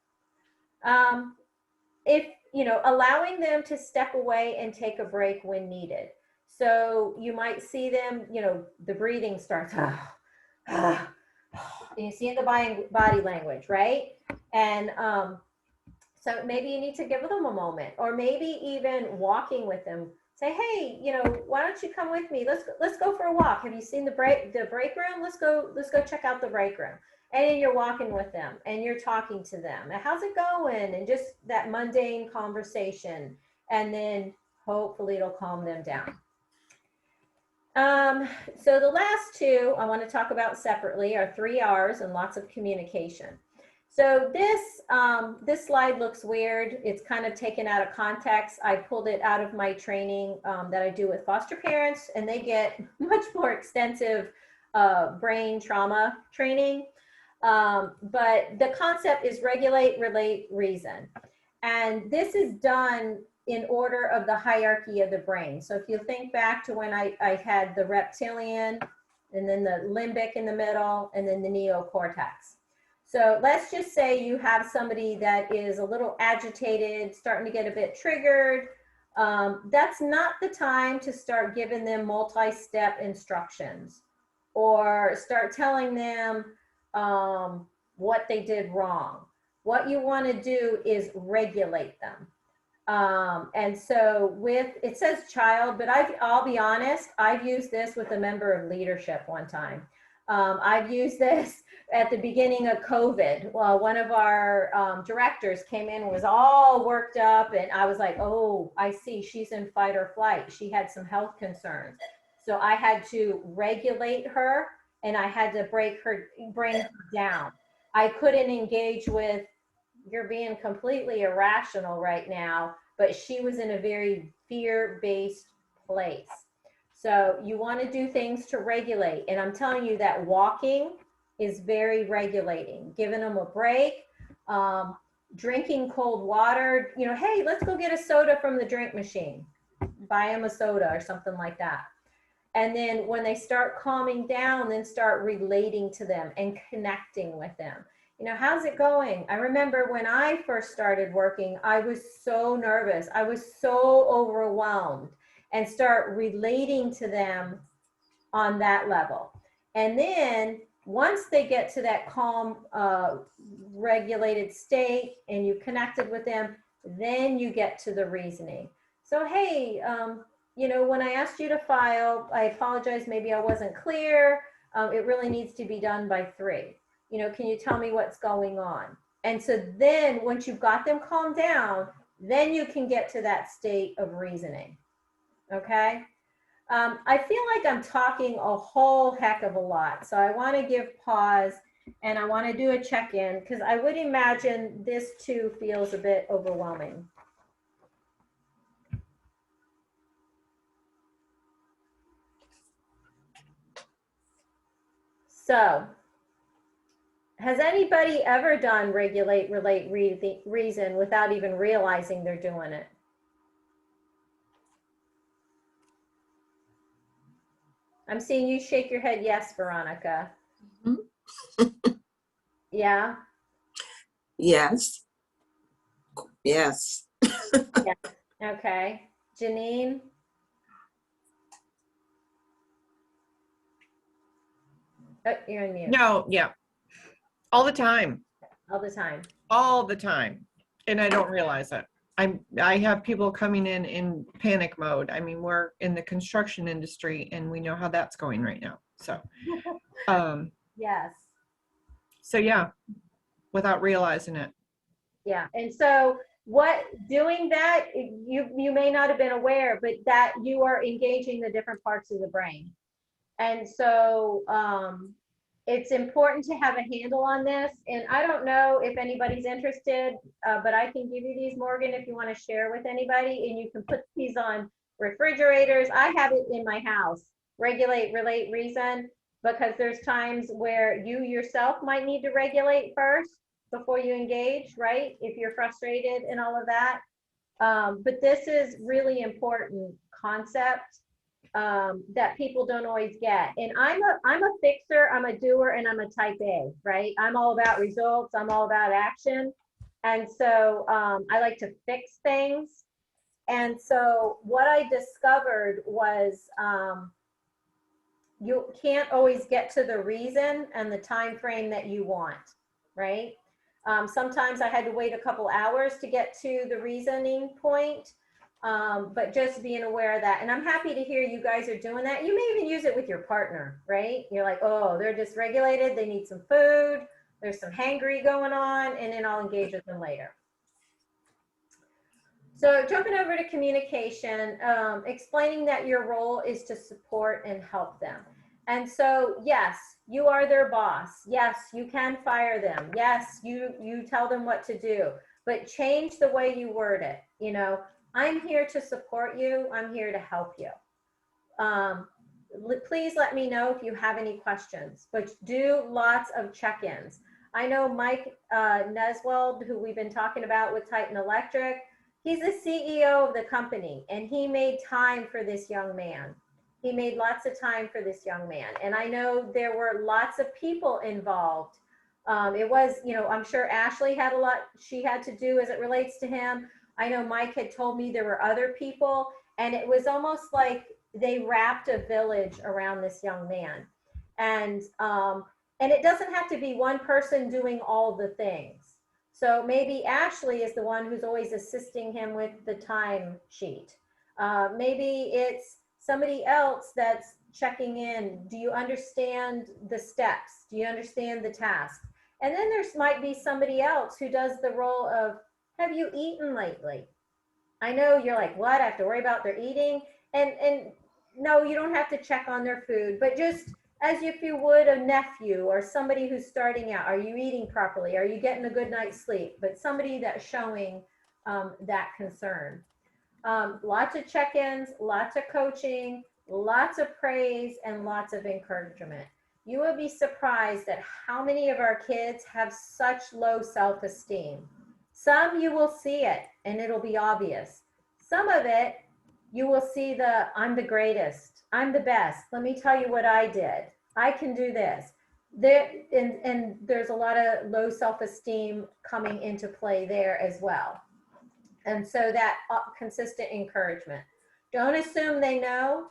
If, allowing them to step away and take a break when needed. So you might see them, the breathing starts, and you see in the body language, right? And so maybe you need to give them a moment, or maybe even walking with them. Say, hey, why don't you come with me? Let's go for a walk. Have you seen the break room? Let's go check out the break room. And then you're walking with them and you're talking to them. And how's it going? And just that mundane conversation. And then hopefully it'll calm them down. So the last two I want to talk about separately are 3 R's and lots of communication. So this slide looks weird. It's kind of taken out of context. I pulled it out of my training that I do with foster parents, and they get much more extensive brain trauma training. But the concept is regulate, relate, reason. And this is done in order of the hierarchy of the brain. So if you think back to when I had the reptilian, and then the limbic in the middle, and then the neocortex. So let's just say you have somebody that is a little agitated, starting to get a bit triggered. That's not the time to start giving them multi-step instructions or start telling them what they did wrong. What you want to do is regulate them. And so it says child, but I'll be honest, I've used this with a member of leadership one time. I've used this at the beginning of COVID. Well, one of our directors came in and was all worked up, and I was like, oh, I see, she's in fight or flight. She had some health concerns. So I had to regulate her, and I had to bring her down. I couldn't engage with, you're being completely irrational right now, but she was in a very fear-based place. So you want to do things to regulate. And I'm telling you that walking is very regulating, giving them a break, drinking cold water, hey, let's go get a soda from the drink machine, buy them a soda or something like that. And then when they start calming down, then start relating to them and connecting with them. How's it going? I remember when I first started working, I was so nervous. I was so overwhelmed, and start relating to them on that level. And then once they get to that calm, regulated state and you connected with them, then you get to the reasoning. So, hey, when I asked you to file, I apologize, maybe I wasn't clear. It really needs to be done by 3. Can you tell me what's going on? And so then once you've got them calmed down, then you can get to that state of reasoning. Okay. I feel like I'm talking a whole heck of a lot. So I want to give pause and I want to do a check-in, because I would imagine this too feels a bit overwhelming. So has anybody ever done regulate, relate, reason without even realizing they're doing it? I'm seeing you shake your head yes, Veronica. Mhm. Yeah? Yes. Yes. Yeah. Okay. Janine? Oh, you're on mute. No, yeah. All the time. All the time. All the time. And I don't realize it. I have people coming in panic mode. I mean, we're in the construction industry and we know how that's going right now. So, Yes. so yeah, without realizing it. Yeah. And so doing that, you may not have been aware, but that you are engaging the different parts of the brain. And so it's important to have a handle on this. And I don't know if anybody's interested, but I can give you these, Morgan, if you want to share with anybody, and you can put these on refrigerators. I have it in my house. Regulate, relate, reason, because there's times where you yourself might need to regulate first before you engage, right? If you're frustrated and all of that. But this is really important concept that people don't always get. And I'm a fixer, I'm a doer, and I'm a type A, right? I'm all about results, I'm all about action. And so I like to fix things. And so what I discovered was you can't always get to the reason and the time frame that you want, right? Sometimes I had to wait a couple hours to get to the reasoning point, but just being aware of that. And I'm happy to hear you guys are doing that. You may even use it with your partner, right? You're like, oh, they're dysregulated, they need some food, there's some hangry going on, and then I'll engage with them later. So jumping over to communication, explaining that your role is to support and help them. And so, yes, you are their boss. Yes, you can fire them. Yes, you tell them what to do, but change the way you word it. You know, I'm here to support you. I'm here to help you. Please let me know if you have any questions, but do lots of check-ins. I know Mike Neswald, who we've been talking about with Titan Electric, he's the CEO of the company, and he made time for this young man. He made lots of time for this young man. And I know there were lots of people involved. It was, you know, I'm sure Ashley had a lot she had to do as it relates to him. I know Mike had told me there were other people, and it was almost like they wrapped a village around this young man. And it doesn't have to be one person doing all the things. So maybe Ashley is the one who's always assisting him with the time sheet. Maybe it's somebody else that's checking in. Do you understand the steps? Do you understand the task? And then there's might be somebody else who does the role of, have you eaten lately? I know you're like, what? I have to worry about their eating? And no, you don't have to check on their food, but just as if you would a nephew or somebody who's starting out. Are you eating properly? Are you getting a good night's sleep? But somebody that's showing that concern. Lots of check-ins, lots of coaching, lots of praise, and lots of encouragement. You will be surprised at how many of our kids have such low self-esteem. Some you will see it and it'll be obvious. Some of it you will see the, I'm the greatest, I'm the best, let me tell you what I did, I can do this. And there's a lot of low self-esteem coming into play there as well. And so that consistent encouragement. Don't assume they know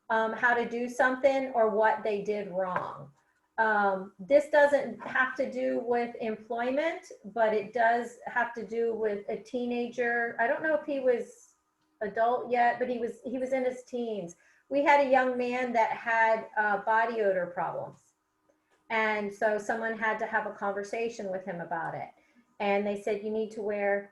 how to do something or what they did wrong. This doesn't have to do with employment, but it does have to do with a teenager. I don't know if he was adult yet, but he was in his teens. We had a young man that had body odor problems. And so someone had to have a conversation with him about it. And they said, you need to wear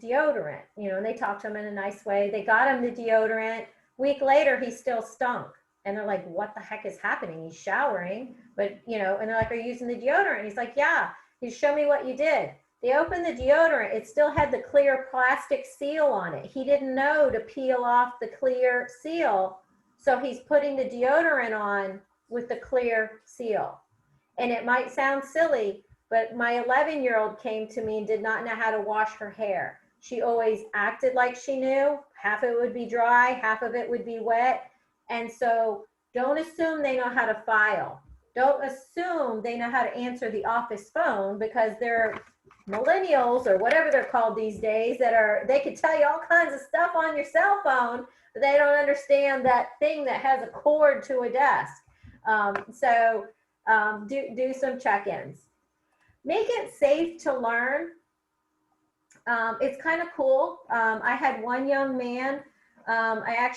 deodorant, you know, and they talked to him in a nice way. They got him the deodorant. Week later, he still stunk. And they're like, what the heck is happening? He's showering, but you know, and they're like, are you using the deodorant? He's like, yeah. He show me what you did. They opened the deodorant. It still had the clear plastic seal on it. He didn't know to peel off the clear seal. So he's putting the deodorant on with the clear seal. And it might sound silly, but my 11-year-old came to me and did not know how to wash her hair. She always acted like she knew. Half of it would be dry, half of it would be wet. And so don't assume they know how to file. Don't assume they know how to answer the office phone, because they're millennials or whatever they're called these days they could tell you all kinds of stuff on your cell phone, but they don't understand that thing that has a cord to a desk. Do some check-ins. Make it safe to learn. It's kind of cool. I had one young man, I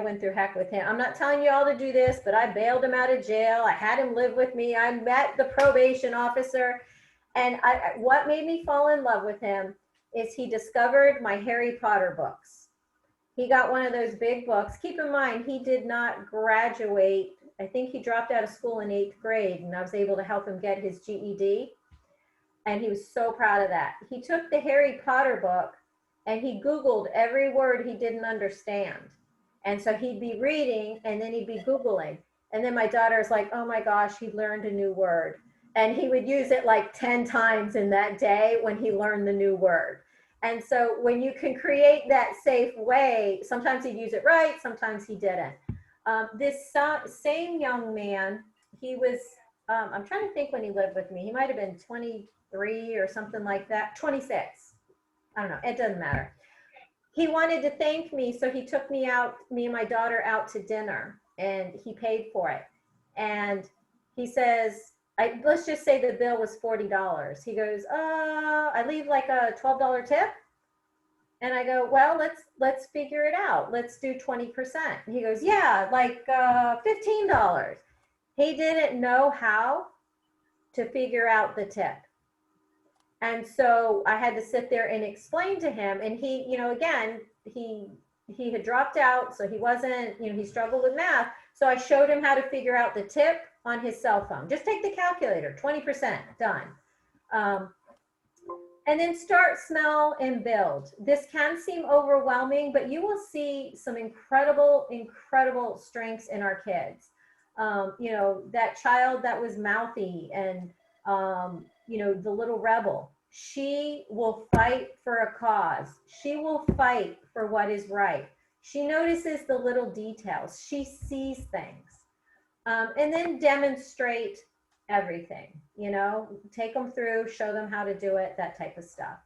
went through heck with him. I'm not telling you all to do this, but I bailed him out of jail. I had him live with me. I met the probation officer. And what made me fall in love with him is he discovered my Harry Potter books. He got one of those big books. Keep in mind, he did not graduate. I think he dropped out of school in 8th grade, and I was able to help him get his GED. And he was so proud of that. He took the Harry Potter book and he Googled every word he didn't understand. And so he'd be reading and then he'd be Googling. And then my daughter's like, oh my gosh, he learned a new word. And he would use it like 10 times in that day when he learned the new word. And so when you can create that safe way, sometimes he'd use it right, sometimes he didn't. This same young man, he was, I'm trying to think when he lived with me, he might have been 23 or something like that, 26. I don't know, it doesn't matter. He wanted to thank me, so he took me and my daughter out to dinner, and he paid for it. And he says, let's just say the bill was $40. He goes, I leave like a $12 tip. And I go, well, let's figure it out. Let's do 20%. He goes, yeah, like $15. He didn't know how to figure out the tip. And so I had to sit there and explain to him. And he, again, he had dropped out, so he wasn't, he struggled with math. So I showed him how to figure out the tip on his cell phone. Just take the calculator, 20%, done. And then start, smell, and build. This can seem overwhelming, but you will see some incredible, incredible strengths in our kids. That child that was mouthy and, the little rebel, she will fight for a cause. She will fight for what is right. She notices the little details. She sees things. And then demonstrate everything, take them through, show them how to do it, that type of stuff.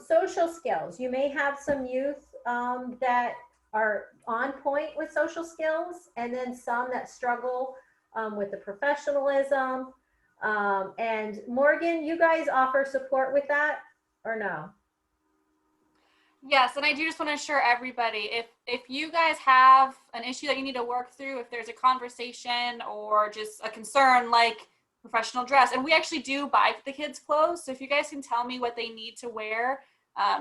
Social skills. You may have some youth that are on point with social skills, and then some that struggle with the professionalism. And Morgan, you guys offer support with that or no? Yes, and I do just want to assure everybody, if you guys have an issue that you need to work through, if there's a conversation or just a concern like professional dress, and we actually do buy the kids clothes, so if you guys can tell me what they need to wear,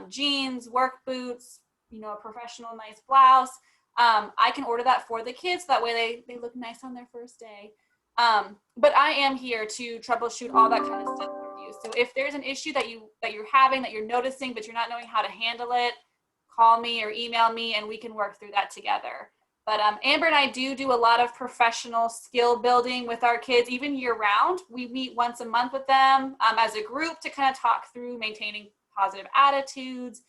jeans, work boots, a professional nice blouse, I can order that for the kids, so that way they look nice on their first day. But I am here to troubleshoot all that kind of stuff with you. So if there's an issue that you're having, that you're noticing, but you're not knowing how to handle it, call me or email me and we can work through that together. But Amber and I do a lot of professional skill building with our kids, even year round. We meet once a month with them as a group to kind of talk through maintaining positive attitudes,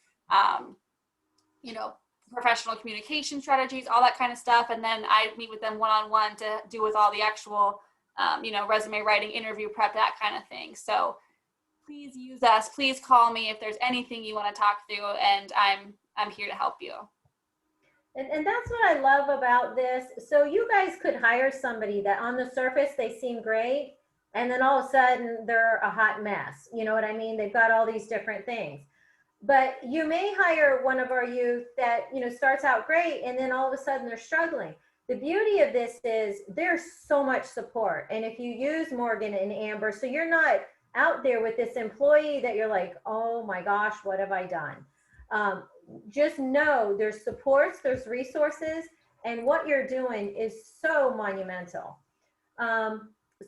professional communication strategies, all that kind of stuff. And then I meet with them one-on-one to do with all the actual, resume writing, interview prep, that kind of thing. So please use us. Please call me if there's anything you want to talk through, and I'm here to help you. And that's what I love about this. So you guys could hire somebody that on the surface, they seem great, and then all of a sudden they're a hot mess. You know what I mean? They've got all these different things. But you may hire one of our youth that, starts out great, and then all of a sudden they're struggling. The beauty of this is there's so much support. And if you use Morgan and Amber, so you're not out there with this employee that you're like, oh my gosh, what have I done? Just know there's supports, there's resources, and what you're doing is so monumental.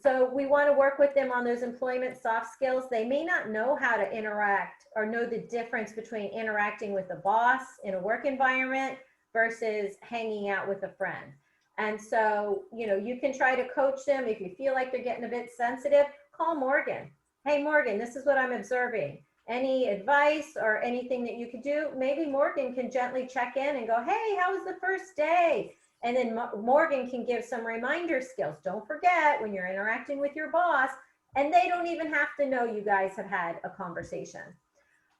So we want to work with them on those employment soft skills. They may not know how to interact or know the difference between interacting with a boss in a work environment versus hanging out with a friend. And so, you can try to coach them. If you feel like they're getting a bit sensitive, call Morgan. Hey, Morgan, this is what I'm observing. Any advice or anything that you could do? Maybe Morgan can gently check in and go, hey, how was the first day? And then Morgan can give some reminder skills. Don't forget when you're interacting with your boss, and they don't even have to know you guys have had a conversation.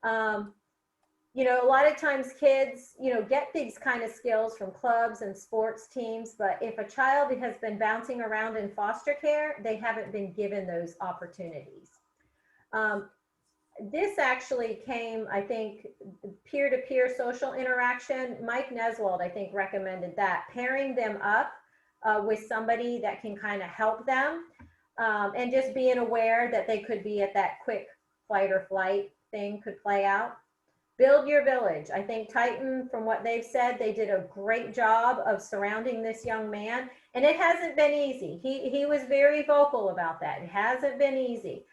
A lot of times kids, get these kind of skills from clubs and sports teams, but if a child has been bouncing around in foster care, they haven't been given those opportunities. This actually came, I think, peer-to-peer social interaction. Mike Neswold, I think, recommended that, pairing them up with somebody that can kind of help them, and just being aware that they could be at that quick fight or flight thing could play out. Build your village. I think Titan, from what they've said, they did a great job of surrounding this young man, and it hasn't been easy. He was very vocal about that. It hasn't been easy.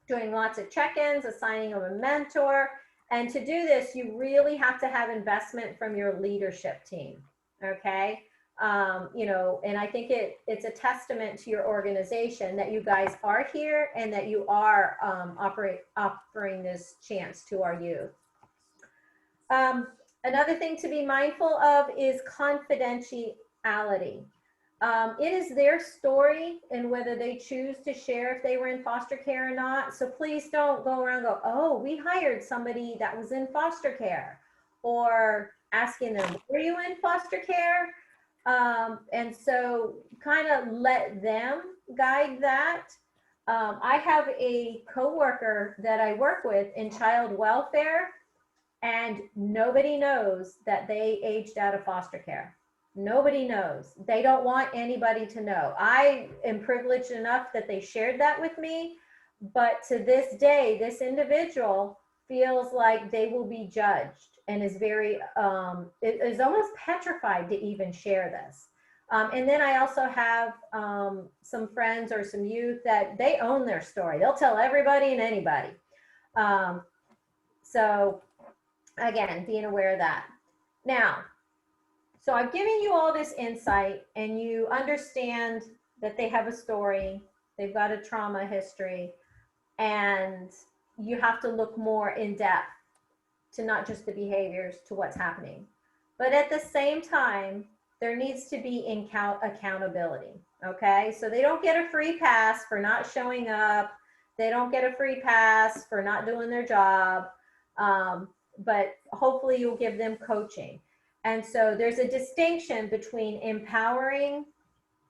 Doing lots of check-ins, assigning him a mentor, And to do this, you really have to have investment from your leadership team. Okay. You know, and I think it's a testament to your organization that you guys are here and that you are offering this chance to our youth. Another thing to be mindful of is confidentiality. It is their story and whether they choose to share if they were in foster care or not. So please don't go around and go, oh, we hired somebody that was in foster care, or asking them, were you in foster care? And so kind of let them guide that. I have a coworker that I work with in child welfare, and nobody knows that they aged out of foster care. Nobody knows. They don't want anybody to know. I am privileged enough that they shared that with me, but to this day, this individual feels like they will be judged and is very, is almost petrified to even share this. And then I also have some friends or some youth that they own their story. They'll tell everybody and anybody. So again, being aware of that. Now, so I've given you all this insight and you understand that they have a story, they've got a trauma history, and you have to look more in depth to not just the behaviors, to what's happening. But at the same time, there needs to be accountability, okay? So they don't get a free pass for not showing up. They don't get a free pass for not doing their job. But hopefully you'll give them coaching. And so there's a distinction between empowering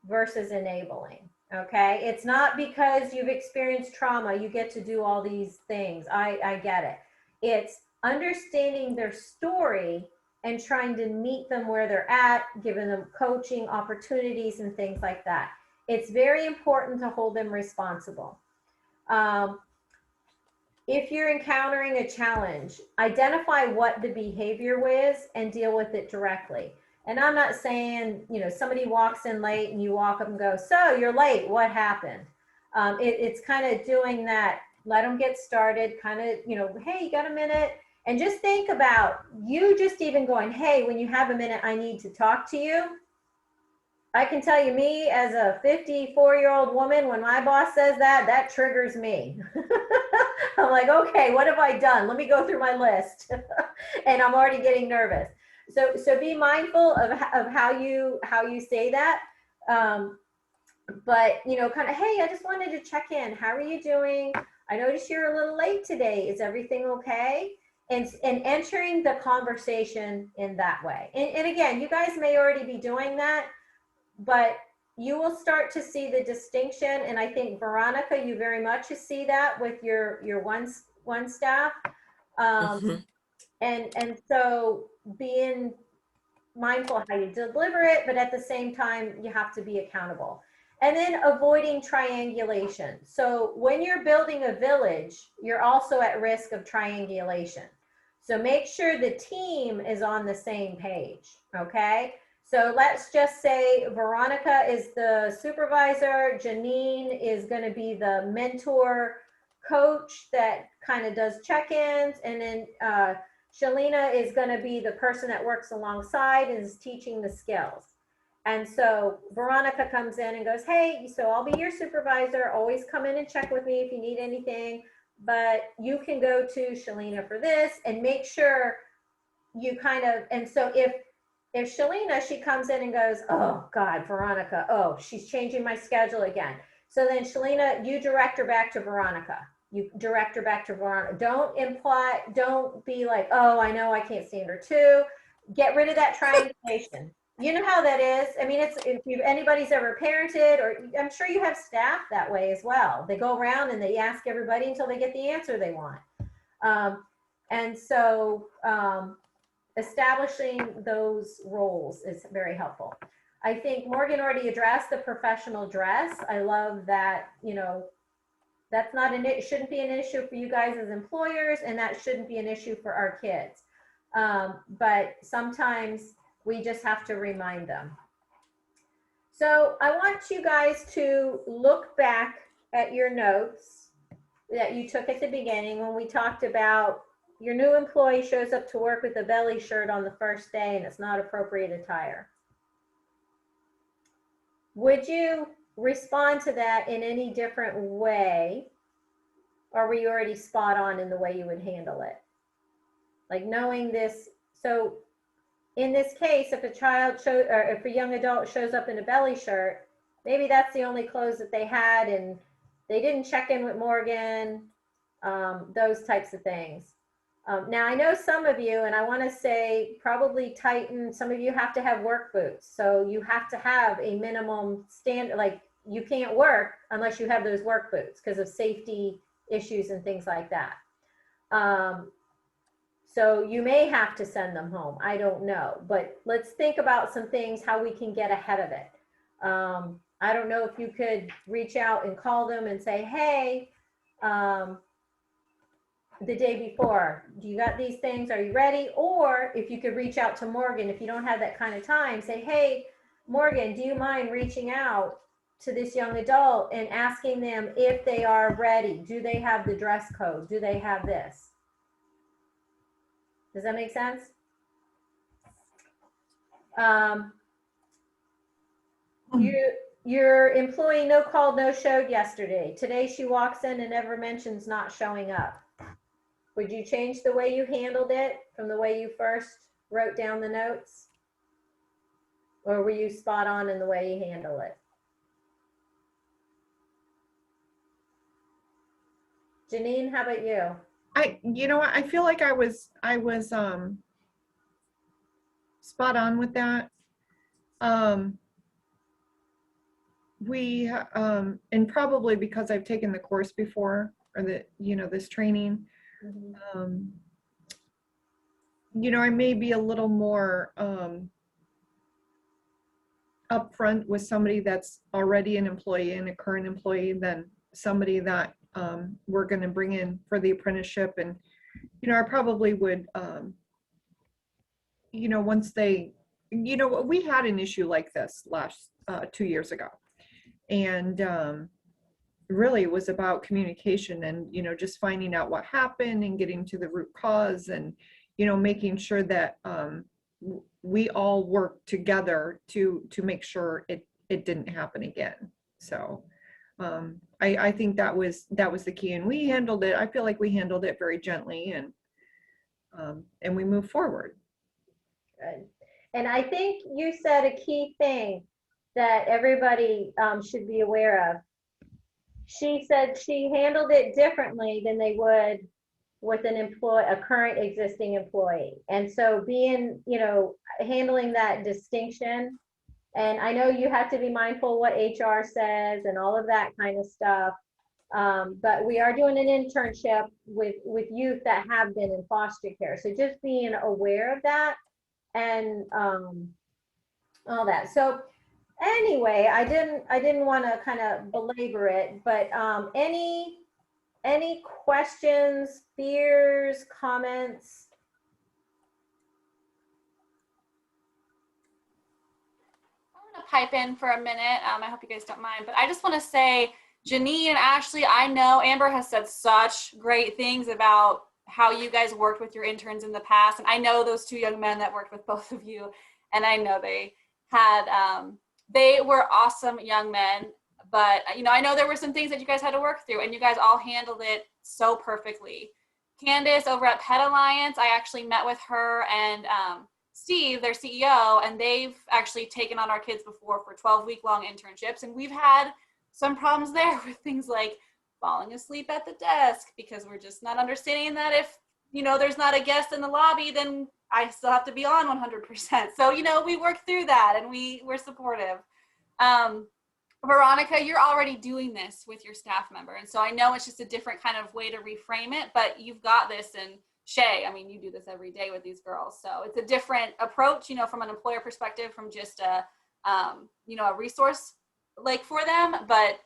versus enabling, okay? It's not because you've experienced trauma, you get to do all these things. I get it. It's understanding their story and trying to meet them where they're at, giving them coaching opportunities and things like that. It's very important to hold them responsible. If you're encountering a challenge, identify what the behavior is and deal with it directly. And I'm not saying, you know, somebody walks in late and you walk up and go, so you're late, what happened? It's kind of doing that, let them get started, kind of, you know, hey, you got a minute? And just think about you just even going, hey, when you have a minute, I need to talk to you. I can tell you, me as a 54-year-old woman, when my boss says that, that triggers me. I'm like, okay, what have I done? Let me go through my list. And I'm already getting nervous. So be mindful of how you say that. But, you know, kind of, hey, I just wanted to check in. How are you doing? I noticed you're a little late today. Is everything okay? And entering the conversation in that way. And again, you guys may already be doing that, but you will start to see the distinction. And I think, Veronica, you very much see that with your one staff. And so being mindful of how you deliver it, but at the same time, you have to be accountable. And then avoiding triangulation. So when you're building a village, you're also at risk of triangulation. So make sure the team is on the same page, okay? So let's just say Veronica is the supervisor, Janine is going to be the mentor coach that kind of does check-ins, and then Shalina is going to be the person that works alongside and is teaching the skills. And so Veronica comes in and goes, hey, so I'll be your supervisor, always come in and check with me if you need anything, but you can go to Shalina for this, and make sure you kind of, and so if Shalina, she comes in and goes, oh God, Veronica, oh, she's changing my schedule again. So then Shalina, you direct her back to Veronica. You direct her back to Veronica. Don't be like, oh, I know I can't stand her too. Get rid of that triangulation. You know how that is. I mean, it's, if anybody's ever parented, or I'm sure you have staff that way as well. They go around and they ask everybody until they get the answer they want. And so establishing those roles is very helpful. I think Morgan already addressed the professional dress. I love that, you know, that's not it shouldn't be an issue for you guys as employers, and that shouldn't be an issue for our kids. But sometimes we just have to remind them. So I want you guys to look back at your notes that you took at the beginning when we talked about your new employee shows up to work with a belly shirt on the first day and it's not appropriate attire. Would you respond to that in any different way? Or were you already spot on in the way you would handle it? Like knowing this, so in this case, if a child or if a young adult shows up in a belly shirt, maybe that's the only clothes that they had and they didn't check in with Morgan, those types of things. Now I know some of you, and I want to say probably tighten, some of you have to have work boots. So you have to have a minimum standard, like you can't work unless you have those work boots because of safety issues and things like that. So you may have to send them home. I don't know, but let's think about some things, how we can get ahead of it. I don't know if you could reach out and call them and say, hey, the day before, do you got these things? Are you ready? Or if you could reach out to Morgan, if you don't have that kind of time, say, hey, Morgan, do you mind reaching out to this young adult and asking them if they are ready? Do they have the dress code? Do they have this? Does that make sense? Your employee no called, no showed yesterday. Today she walks in and never mentions not showing up. Would you change the way you handled it from the way you first wrote down the notes? Or were you spot on in the way you handle it? Janine, how about you? You know what, I feel like I was spot on with that. And probably because I've taken the course before, or this training, I may be a little more upfront with somebody that's already an employee and a current employee than somebody that we're going to bring in for the apprenticeship. And I probably would once they, we had an issue like this last 2 years ago, and really it was about communication and just finding out what happened and getting to the root cause, and making sure that we all work together to make sure it didn't happen again. So I think that was the key, and we handled it. I feel like we handled it very gently, and we moved forward. Good. And I think you said a key thing that everybody should be aware of. She said she handled it differently than they would with a current existing employee. And so handling that distinction, and I know you have to be mindful what HR says and all of that kind of stuff. But we are doing an internship with youth that have been in foster care. So just being aware of that and all that. So anyway, I didn't want to kind of belabor it, but any questions, fears, comments? I'm going to pipe in for a minute. I hope you guys don't mind, but I just want to say, Janine and Ashley, I know Amber has said such great things about how you guys worked with your interns in the past. And I know those two young men that worked with both of you, and I know they were awesome young men. But, I know there were some things that you guys had to work through, and you guys all handled it so perfectly. Candace over at Pet Alliance, I actually met with her and Steve, their CEO, and they've actually taken on our kids before for 12-week-long internships. And we've had some problems there with things like falling asleep at the desk because we're just not understanding that if, there's not a guest in the lobby, then I still have to be on 100%. So, we worked through that and we're supportive. Veronica, you're already doing this with your staff member. And so I know it's just a different kind of way to reframe it, but you've got this. And Shay, you do this every day with these girls. So it's a different approach, from an employer perspective, from just a resource like for them. But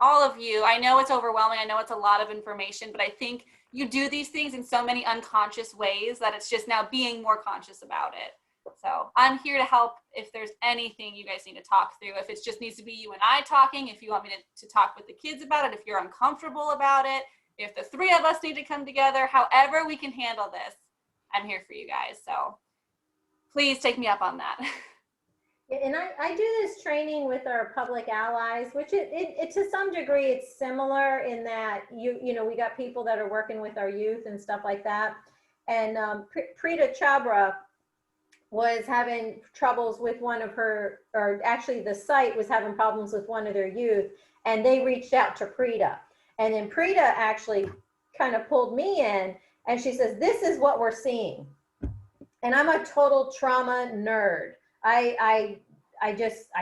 all of you, I know it's overwhelming. I know it's a lot of information, but I think you do these things in so many unconscious ways that it's just now being more conscious about it. So I'm here to help if there's anything you guys need to talk through. If it just needs to be you and I talking, if you want me to talk with the kids about it, if you're uncomfortable about it, if the three of us need to come together, however we can handle this, I'm here for you guys. So please take me up on that. And I do this training with our public allies, which it to some degree it's similar in that you know we got people that are working with our youth and stuff like that. And Preeta Chabra was having troubles with one of her, or actually the site was having problems with one of their youth, and they reached out to Preeta. And then Preeta actually kind of pulled me in, and she says, "This is what we're seeing." And I'm a total trauma nerd. I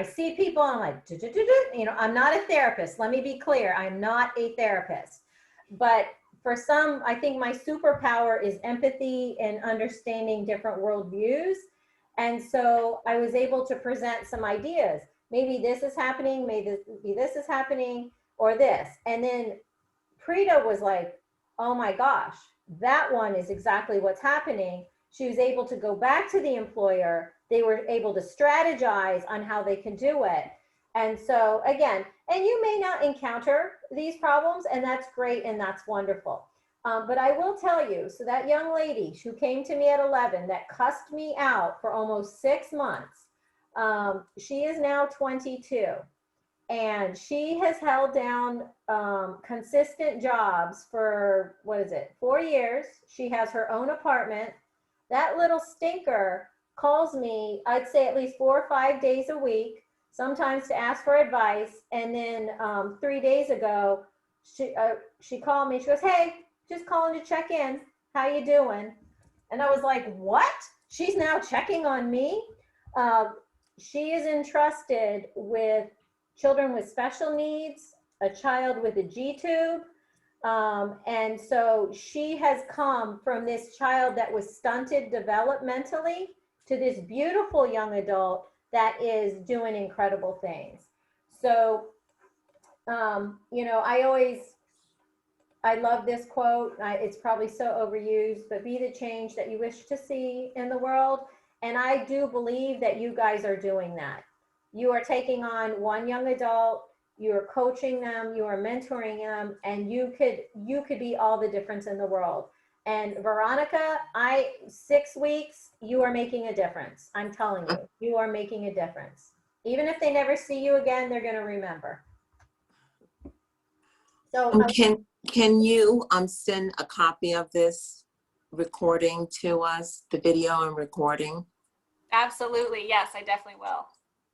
see people, I'm like, you know, I'm not a therapist. Let me be clear. I'm not a therapist. But for some, I think my superpower is empathy and understanding different worldviews. And so I was able to present some ideas. Maybe this is happening, maybe this is happening, or this. And then Preeta was like, oh my gosh, that one is exactly what's happening. She was able to go back to the employer. They were able to strategize on how they can do it. And so again, and you may not encounter these problems, and that's great and that's wonderful. But I will tell you, so that young lady who came to me at 11 that cussed me out for almost 6 months, she is now 22. And she has held down consistent jobs for, 4 years. She has her own apartment. That little stinker calls me, I'd say at least 4 or 5 days a week, sometimes to ask for advice. And then 3 days ago, she called me. She goes, "Hey, just calling to check in. How you doing?" And I was like, what? She's now checking on me? She is entrusted with children with special needs, a child with a G-tube. And so she has come from this child that was stunted developmentally to this beautiful young adult that is doing incredible things. So, you know, I love this quote. It's probably so overused, but be the change that you wish to see in the world. And I do believe that you guys are doing that. You are taking on one young adult, you are coaching them, you are mentoring them, and you could be all the difference in the world. And Veronica, 6 weeks, you are making a difference. I'm telling you, you are making a difference. Even if they never see you again, they're going to remember. So can you send a copy of this recording to us, the video and recording? Absolutely. Yes, I definitely will.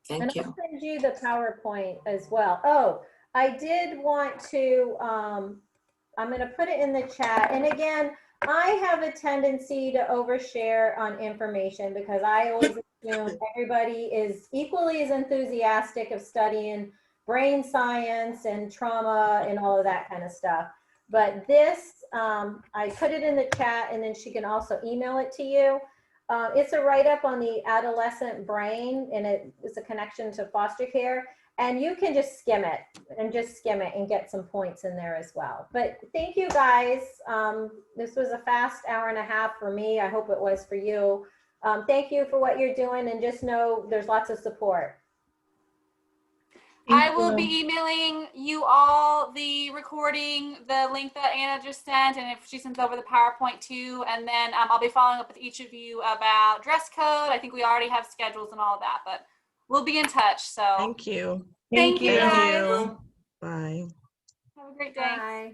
Thank you. I'll send you the PowerPoint as well. Oh, I did want to, I'm going to put it in the chat. And again, I have a tendency to overshare on information because I always assume everybody is equally as enthusiastic of studying brain science and trauma and all of that kind of stuff. But this, I put it in the chat, and then she can also email it to you. It's a write-up on the adolescent brain, and it's a connection to foster care. And you can just skim it and get some points in there as well. But thank you guys. This was a fast hour and a half for me. I hope it was for you. Thank you for what you're doing, and just know there's lots of support. I will be emailing you all the recording, the link that Anna just sent, and if she sends over the PowerPoint too, and then I'll be following up with each of you about dress code. I think we already have schedules and all of that, but we'll be in touch. So Thank you. Thank you guys. Bye. Have a great day. Bye.